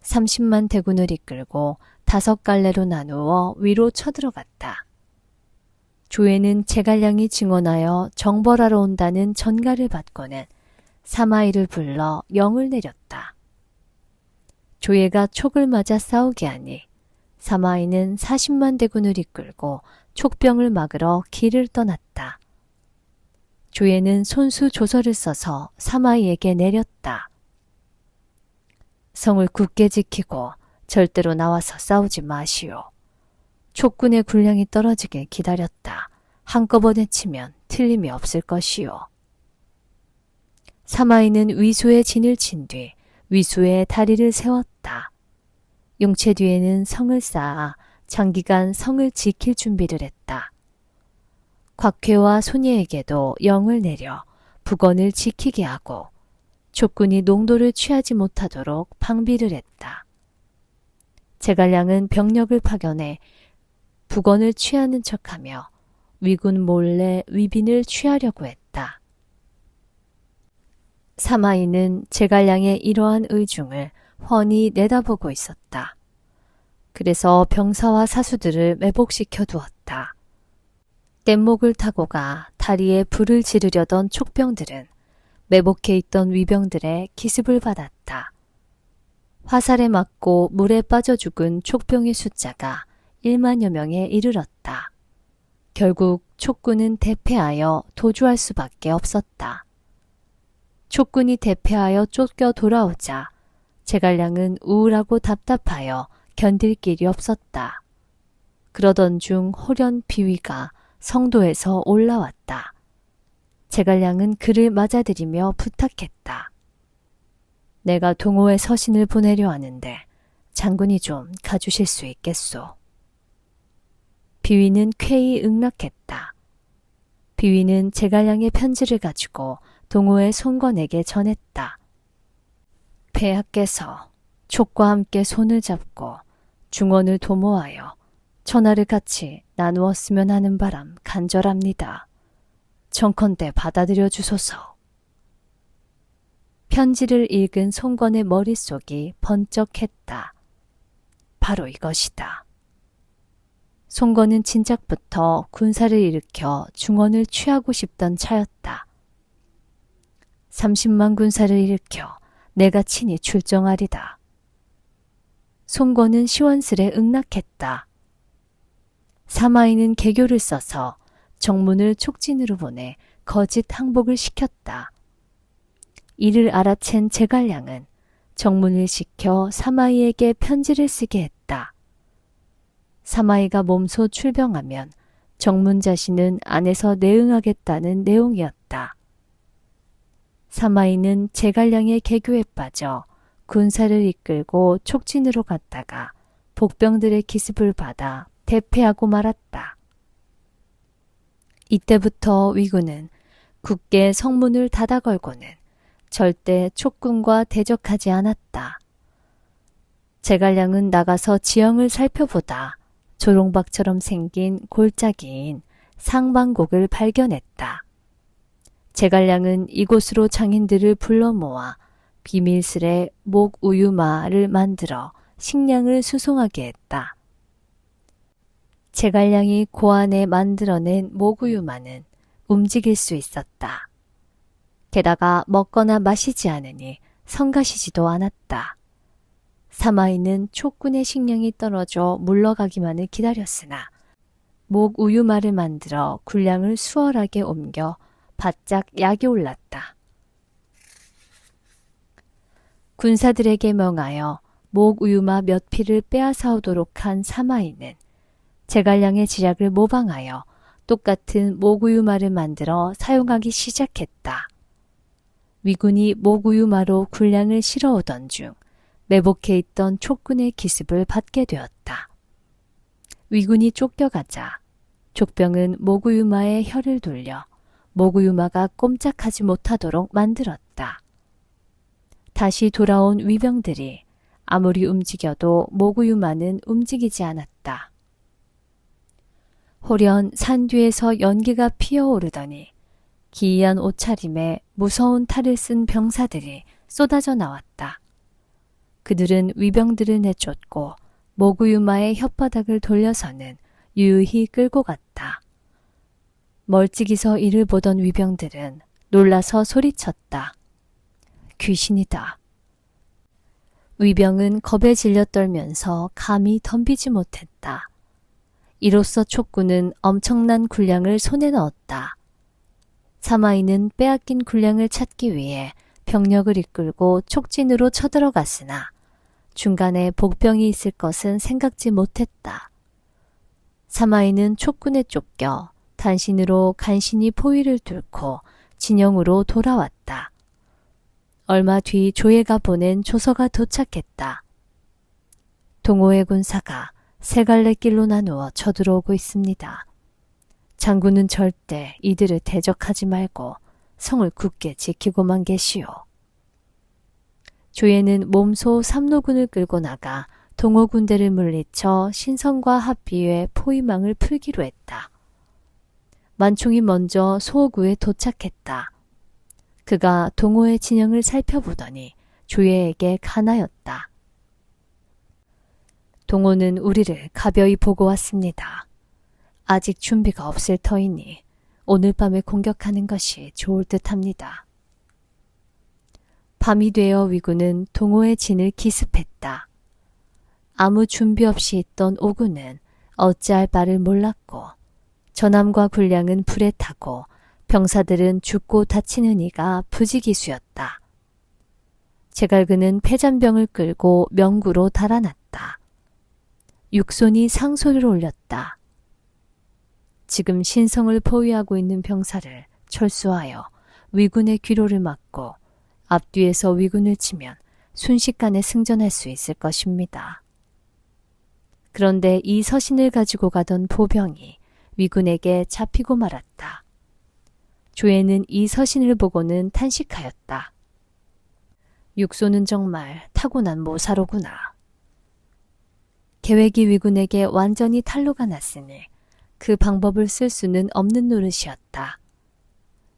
S1: 30만 대군을 이끌고 5갈래로 나누어 위로 쳐들어갔다. 조에는 제갈량이 증언하여 정벌하러 온다는 전가를 받고는 사마이를 불러 영을 내렸다. 조예가 촉을 맞아 싸우게 하니 사마이는 40만 대군을 이끌고 촉병을 막으러 길을 떠났다. 조예는 손수 조서를 써서 사마이에게 내렸다. 성을 굳게 지키고 절대로 나와서 싸우지 마시오. 촉군의 군량이 떨어지길 기다렸다. 한꺼번에 치면 틀림이 없을 것이오. 사마이는 위수의 진을 친 뒤 위수의 다리를 세웠다. 용체 뒤에는 성을 쌓아 장기간 성을 지킬 준비를 했다. 곽회와 손예에게도 영을 내려 북원을 지키게 하고 촉군이 농도를 취하지 못하도록 방비를 했다. 제갈량은 병력을 파견해 북원을 취하는 척하며 위군 몰래 위빈을 취하려고 했다. 사마이는 제갈량의 이러한 의중을 훤히 내다보고 있었다. 그래서 병사와 사수들을 매복시켜 두었다. 뗏목을 타고 가 다리에 불을 지르려던 촉병들은 매복해 있던 위병들의 기습을 받았다. 화살에 맞고 물에 빠져 죽은 촉병의 숫자가 1만여 명에 이르렀다. 결국 촉군은 대패하여 도주할 수밖에 없었다. 촉군이 대패하여 쫓겨 돌아오자 제갈량은 우울하고 답답하여 견딜 길이 없었다. 그러던 중 호련 비위가 성도에서 올라왔다. 제갈량은 그를 맞아들이며 부탁했다. 내가 동호회 서신을 보내려 하는데 장군이 좀 가주실 수 있겠소. 비위는 쾌히 응낙했다. 비위는 제갈량의 편지를 가지고 동호회 송건에게 전했다. 폐하께서 촉과 함께 손을 잡고 중원을 도모하여 천하를 같이 나누었으면 하는 바람 간절합니다. 정컨대 받아들여 주소서. 편지를 읽은 송건의 머릿속이 번쩍했다. 바로 이것이다. 송건은 진작부터 군사를 일으켜 중원을 취하고 싶던 차였다. 30만 군사를 일으켜 내가 친히 출정하리다. 송건은 시원스레 응낙했다. 사마이는 개교를 써서 정문을 촉진으로 보내 거짓 항복을 시켰다. 이를 알아챈 제갈량은 정문을 시켜 사마이에게 편지를 쓰게 했다. 사마이가 몸소 출병하면 정문 자신은 안에서 내응하겠다는 내용이었다. 사마이는 제갈량의 개교에 빠져 군사를 이끌고 촉진으로 갔다가 복병들의 기습을 받아 대패하고 말았다. 이때부터 위군은 굳게 성문을 닫아 걸고는 절대 촉군과 대적하지 않았다. 제갈량은 나가서 지형을 살펴보다 조롱박처럼 생긴 골짜기인 상방곡을 발견했다. 제갈량은 이곳으로 장인들을 불러 모아 비밀스레 목우유마를 만들어 식량을 수송하게 했다. 제갈량이 고안에 만들어낸 목우유마는 움직일 수 있었다. 게다가 먹거나 마시지 않으니 성가시지도 않았다. 사마이는 촉군의 식량이 떨어져 물러가기만을 기다렸으나 목우유마를 만들어 군량을 수월하게 옮겨 바짝 약이 올랐다. 군사들에게 명하여 목우유마 몇 피를 빼앗아 오도록 한 사마이는 제갈량의 지략을 모방하여 똑같은 목우유마를 만들어 사용하기 시작했다. 위군이 목우유마로 군량을 실어오던 중 매복해 있던 촉군의 기습을 받게 되었다. 위군이 쫓겨가자 족병은 목우유마의 혀를 돌려 목우유마가 꼼짝하지 못하도록 만들었다. 다시 돌아온 위병들이 아무리 움직여도 목우유마는 움직이지 않았다. 호련 산 뒤에서 연기가 피어오르더니 기이한 옷차림에 무서운 탈을 쓴 병사들이 쏟아져 나왔다. 그들은 위병들을 내쫓고 목우유마의 혓바닥을 돌려서는 유유히 끌고 갔다. 멀찍이서 이를 보던 위병들은 놀라서 소리쳤다. 귀신이다. 위병은 겁에 질려 떨면서 감히 덤비지 못했다. 이로써 촉군은 엄청난 군량을 손에 넣었다. 사마이는 빼앗긴 군량을 찾기 위해 병력을 이끌고 촉진으로 쳐들어갔으나 중간에 복병이 있을 것은 생각지 못했다. 사마이는 촉군에 쫓겨 단신으로 간신히 포위를 뚫고 진영으로 돌아왔다. 얼마 뒤 조예가 보낸 조서가 도착했다. 동호의 군사가 세 갈래 길로 나누어 쳐들어오고 있습니다. 장군은 절대 이들을 대적하지 말고 성을 굳게 지키고만 계시오. 조예는 몸소 삼노군을 끌고 나가 동호 군대를 물리쳐 신성과 합비의 포위망을 풀기로 했다. 만총이 먼저 소호구에 도착했다. 그가 동호의 진영을 살펴보더니 조예에게 가나였다. 동호는 우리를 가벼이 보고 왔습니다. 아직 준비가 없을 터이니 오늘 밤에 공격하는 것이 좋을 듯합니다. 밤이 되어 위군은 동호의 진을 기습했다. 아무 준비 없이 있던 오군은 어찌할 바를 몰랐고 전함과 군량은 불에 타고 병사들은 죽고 다치는 이가 부지기수였다. 제갈그는 패잔병을 끌고 명구로 달아났다. 육손이 상소리를 올렸다. 지금 신성을 포위하고 있는 병사를 철수하여 위군의 귀로를 막고 앞뒤에서 위군을 치면 순식간에 승전할 수 있을 것입니다. 그런데 이 서신을 가지고 가던 보병이 위군에게 잡히고 말았다. 조예는 이 서신을 보고는 탄식하였다. 육소는 정말 타고난 모사로구나. 계획이 위군에게 완전히 탄로가 났으니 그 방법을 쓸 수는 없는 노릇이었다.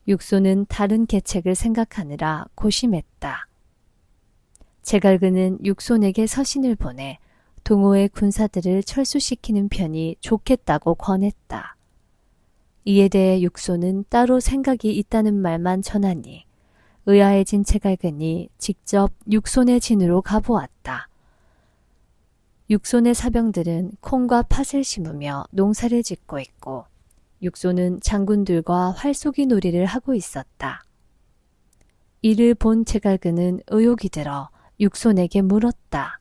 S1: 육소는 다른 계책을 생각하느라 고심했다. 제갈그는 육손에게 서신을 보내 동호의 군사들을 철수시키는 편이 좋겠다고 권했다. 이에 대해 육손은 따로 생각이 있다는 말만 전하니 의아해진 제갈근이 직접 육손의 진으로 가보았다. 육손의 사병들은 콩과 팥을 심으며 농사를 짓고 있고 육손은 장군들과 활쏘기 놀이를 하고 있었다. 이를 본 제갈근은 의욕이 들어 육손에게 물었다.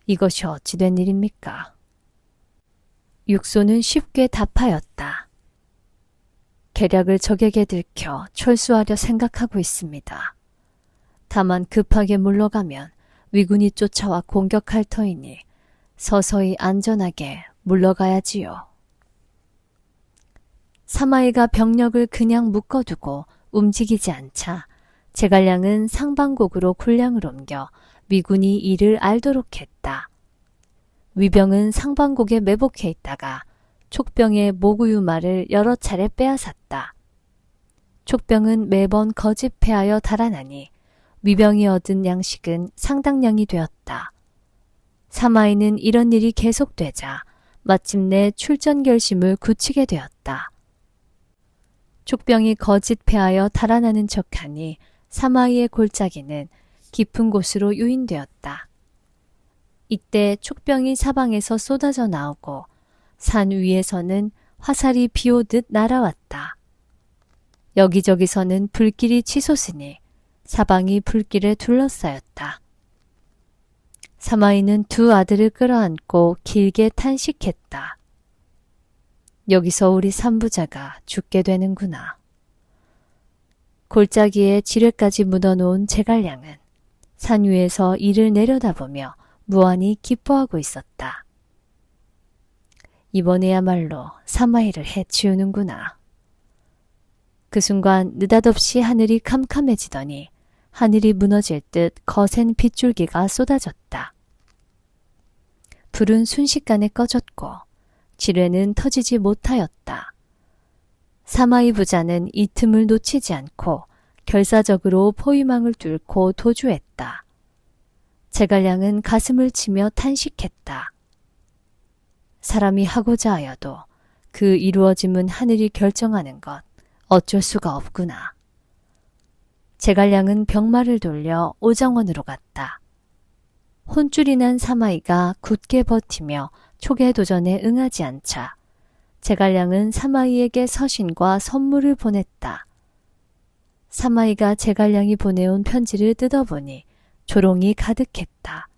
S1: 이것이 어찌 된 일입니까? 육손은 쉽게 답하였다. 계략을 적에게 들켜 철수하려 생각하고 있습니다. 다만 급하게 물러가면 위군이 쫓아와 공격할 터이니 서서히 안전하게 물러가야지요. 사마이가 병력을 그냥 묶어두고 움직이지 않자 제갈량은 상방곡으로 군량을 옮겨 위군이 이를 알도록 했다. 위병은 상방곡에 매복해 있다가 촉병의 모구유마를 여러 차례 빼앗았다. 촉병은 매번 거짓패하여 달아나니 위병이 얻은 양식은 상당량이 되었다. 사마이는 이런 일이 계속되자 마침내 출전 결심을 굳히게 되었다. 촉병이 거짓패하여 달아나는 척하니 사마이의 골짜기는 깊은 곳으로 유인되었다. 이때 촉병이 사방에서 쏟아져 나오고 산 위에서는 화살이 비오듯 날아왔다. 여기저기서는 불길이 치솟으니 사방이 불길에 둘러싸였다. 사마이는 두 아들을 끌어안고 길게 탄식했다. 여기서 우리 삼부자가 죽게 되는구나. 골짜기에 지뢰까지 묻어놓은 제갈량은 산 위에서 이를 내려다보며 무한히 기뻐하고 있었다. 이번에야말로 사마이를 해치우는구나. 그 순간 느닷없이 하늘이 캄캄해지더니 하늘이 무너질 듯 거센 빗줄기가 쏟아졌다. 불은 순식간에 꺼졌고 지뢰는 터지지 못하였다. 사마이 부자는 이 틈을 놓치지 않고 결사적으로 포위망을 뚫고 도주했다. 제갈량은 가슴을 치며 탄식했다. 사람이 하고자 하여도 그 이루어짐은 하늘이 결정하는 것 어쩔 수가 없구나. 제갈량은 병마를 돌려 오정원으로 갔다. 혼쭐이 난 사마이가 굳게 버티며 촉의 도전에 응하지 않자 제갈량은 사마이에게 서신과 선물을 보냈다. 사마이가 제갈량이 보내온 편지를 뜯어보니 조롱이 가득했다.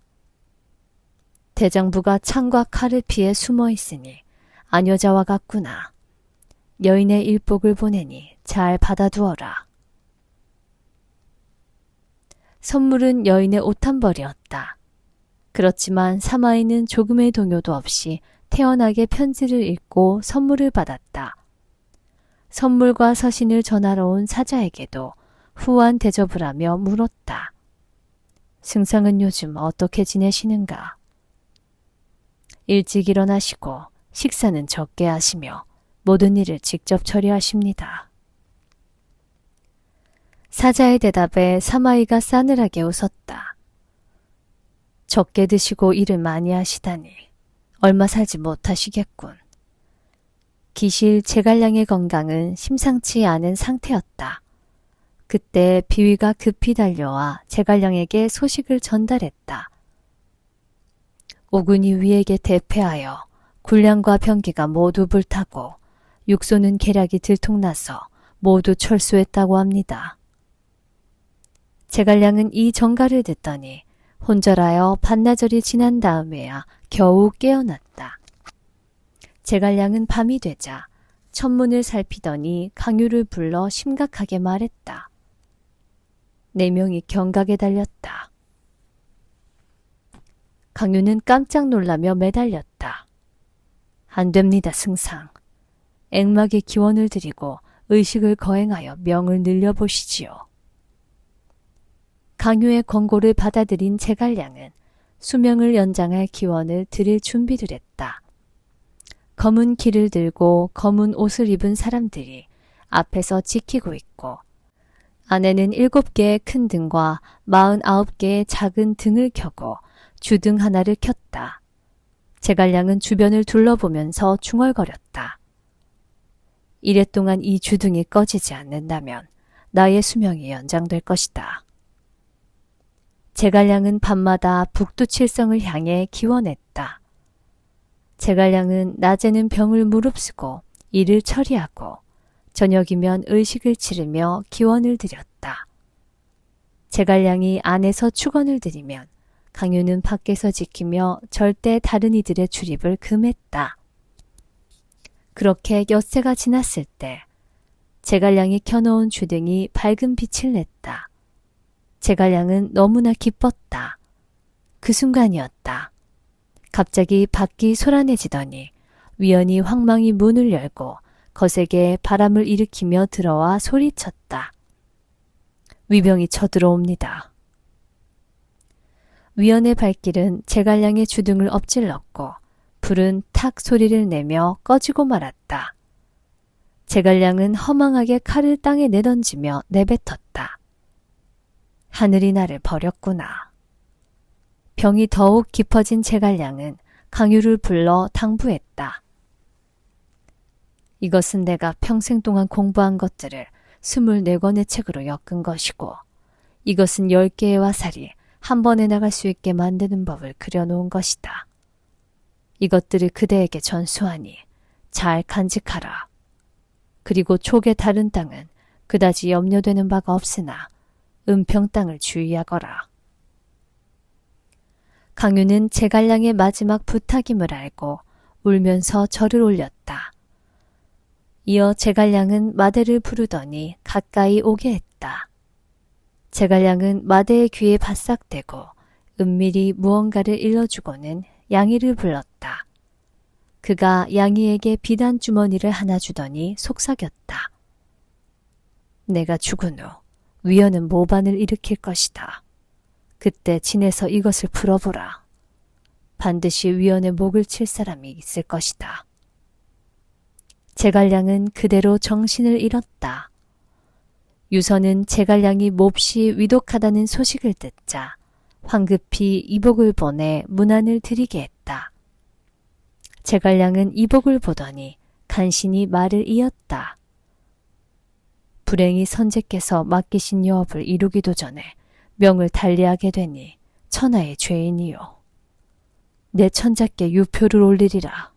S1: 대장부가 창과 칼을 피해 숨어 있으니 아녀자와 같구나. 여인의 일복을 보내니 잘 받아두어라. 선물은 여인의 옷 한 벌이었다. 그렇지만 사마이는 조금의 동요도 없이 태연하게 편지를 읽고 선물을 받았다. 선물과 서신을 전하러 온 사자에게도 후한 대접을 하며 물었다. 승상은 요즘 어떻게 지내시는가? 일찍 일어나시고 식사는 적게 하시며 모든 일을 직접 처리하십니다. 사자의 대답에 사마이가 싸늘하게 웃었다. 적게 드시고 일을 많이 하시다니 얼마 살지 못하시겠군. 기실 제갈량의 건강은 심상치 않은 상태였다. 그때 비위가 급히 달려와 제갈량에게 소식을 전달했다. 오군이 위에게 대패하여 군량과 병기가 모두 불타고 육소는 계략이 들통나서 모두 철수했다고 합니다. 제갈량은 이 전가를 듣더니 혼절하여 반나절이 지난 다음에야 겨우 깨어났다. 제갈량은 밤이 되자 천문을 살피더니 강유를 불러 심각하게 말했다. 4명이 경각에 달렸다. 강유는 깜짝 놀라며 매달렸다. 안 됩니다, 승상. 액막에 기원을 드리고 의식을 거행하여 명을 늘려보시지요. 강유의 권고를 받아들인 제갈량은 수명을 연장할 기원을 드릴 준비를 했다. 검은 길을 들고 검은 옷을 입은 사람들이 앞에서 지키고 있고 안에는 7개의 큰 등과 49개의 작은 등을 켜고 주등 하나를 켰다. 제갈량은 주변을 둘러보면서 중얼거렸다. 이랫동안 이 주등이 꺼지지 않는다면 나의 수명이 연장될 것이다. 제갈량은 밤마다 북두칠성을 향해 기원했다. 제갈량은 낮에는 병을 무릅쓰고 일을 처리하고 저녁이면 의식을 치르며 기원을 드렸다. 제갈량이 안에서 축원을 드리면 강유는 밖에서 지키며 절대 다른 이들의 출입을 금했다. 그렇게 엿새가 지났을 때 제갈량이 켜놓은 주등이 밝은 빛을 냈다. 제갈량은 너무나 기뻤다. 그 순간이었다. 갑자기 밖이 소란해지더니 위연히 황망이 문을 열고 거세게 바람을 일으키며 들어와 소리쳤다. 위병이 쳐들어옵니다. 위원의 발길은 제갈량의 주둥을 엎질렀고 불은 탁 소리를 내며 꺼지고 말았다. 제갈량은 허망하게 칼을 땅에 내던지며 내뱉었다. 하늘이 나를 버렸구나. 병이 더욱 깊어진 제갈량은 강유를 불러 당부했다. 이것은 내가 평생 동안 공부한 것들을 24권의 책으로 엮은 것이고 이것은 10개의 화살이 한 번에 나갈 수 있게 만드는 법을 그려놓은 것이다. 이것들을 그대에게 전수하니 잘 간직하라. 그리고 촉의 다른 땅은 그다지 염려되는 바가 없으나 은평 땅을 주의하거라. 강유는 제갈량의 마지막 부탁임을 알고 울면서 절을 올렸다. 이어 제갈량은 마대를 부르더니 가까이 오게 했다. 제갈량은 마대의 귀에 바싹 대고 은밀히 무언가를 일러주고는 양이를 불렀다. 그가 양이에게 비단 주머니를 하나 주더니 속삭였다. 내가 죽은 후 위원은 모반을 일으킬 것이다. 그때 진에서 이것을 풀어보라. 반드시 위원의 목을 칠 사람이 있을 것이다. 제갈량은 그대로 정신을 잃었다. 유선은 제갈량이 몹시 위독하다는 소식을 듣자 황급히 이복을 보내 문안을 드리게 했다. 제갈량은 이복을 보더니 간신히 말을 이었다. 불행히 선제께서 맡기신 여업을 이루기도 전에 명을 달리하게 되니 천하의 죄인이요. 내 천자께 유표를 올리리라.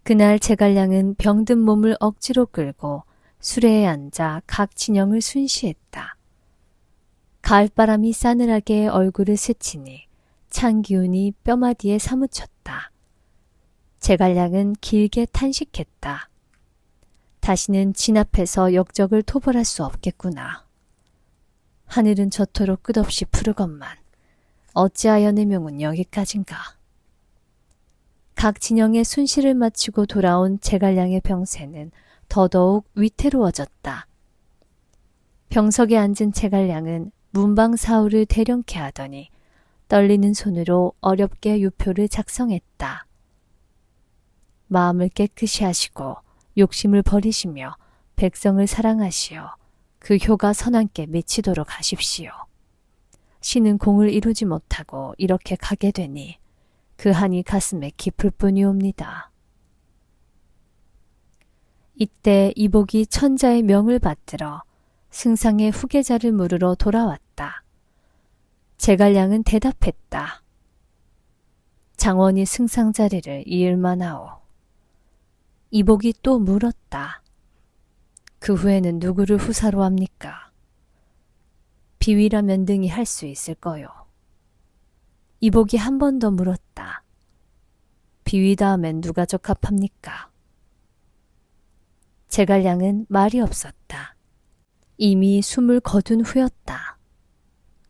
S1: 그날 제갈량은 병든 몸을 억지로 끌고 수레에 앉아 각 진영을 순시했다. 가을바람이 싸늘하게 얼굴을 스치니 찬 기운이 뼈마디에 사무쳤다. 제갈량은 길게 탄식했다. 다시는 진 앞에서 역적을 토벌할 수 없겠구나. 하늘은 저토록 끝없이 푸르건만 어찌하여 내 명은 여기까진가. 각 진영의 순시를 마치고 돌아온 제갈량의 병세는 더더욱 위태로워졌다. 병석에 앉은 제갈량은 문방 사후를 대령케 하더니 떨리는 손으로 어렵게 유표를 작성했다. 마음을 깨끗이 하시고 욕심을 버리시며 백성을 사랑하시어 그 효가 선왕께 미치도록 하십시오. 신은 공을 이루지 못하고 이렇게 가게 되니 그 한이 가슴에 깊을 뿐이옵니다. 이때 이복이 천자의 명을 받들어 승상의 후계자를 물으러 돌아왔다. 제갈량은 대답했다. 장원이 승상 자리를 이을만하오. 이복이 또 물었다. 그 후에는 누구를 후사로 합니까? 비위라면 등이 할 수 있을 거요. 이복이 한 번 더 물었다. 비위 다음엔 누가 적합합니까? 제갈량은 말이 없었다. 이미 숨을 거둔 후였다.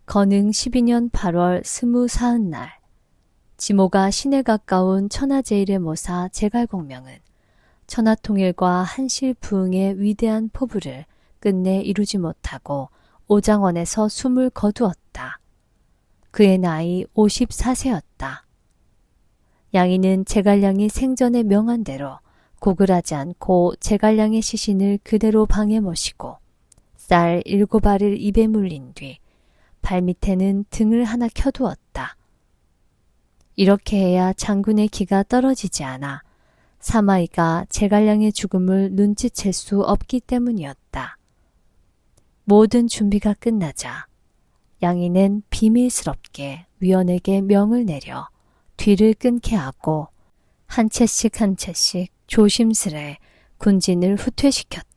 S1: 건흥 12년 8월 24날 지모가 신에 가까운 천하제일의 모사 제갈공명은 천하통일과 한실부흥의 위대한 포부를 끝내 이루지 못하고 오장원에서 숨을 거두었다. 그의 나이 54세였다. 양이는 제갈량이 생전에 명한 대로 고글하지 않고 제갈량의 시신을 그대로 방에 모시고 쌀 7알을 입에 물린 뒤 발밑에는 등을 하나 켜두었다. 이렇게 해야 장군의 기가 떨어지지 않아 사마이가 제갈량의 죽음을 눈치챌 수 없기 때문이었다. 모든 준비가 끝나자 양이는 비밀스럽게 위원에게 명을 내려 뒤를 끊게 하고 한 채씩 한 채씩 조심스레 군진을 후퇴시켰다.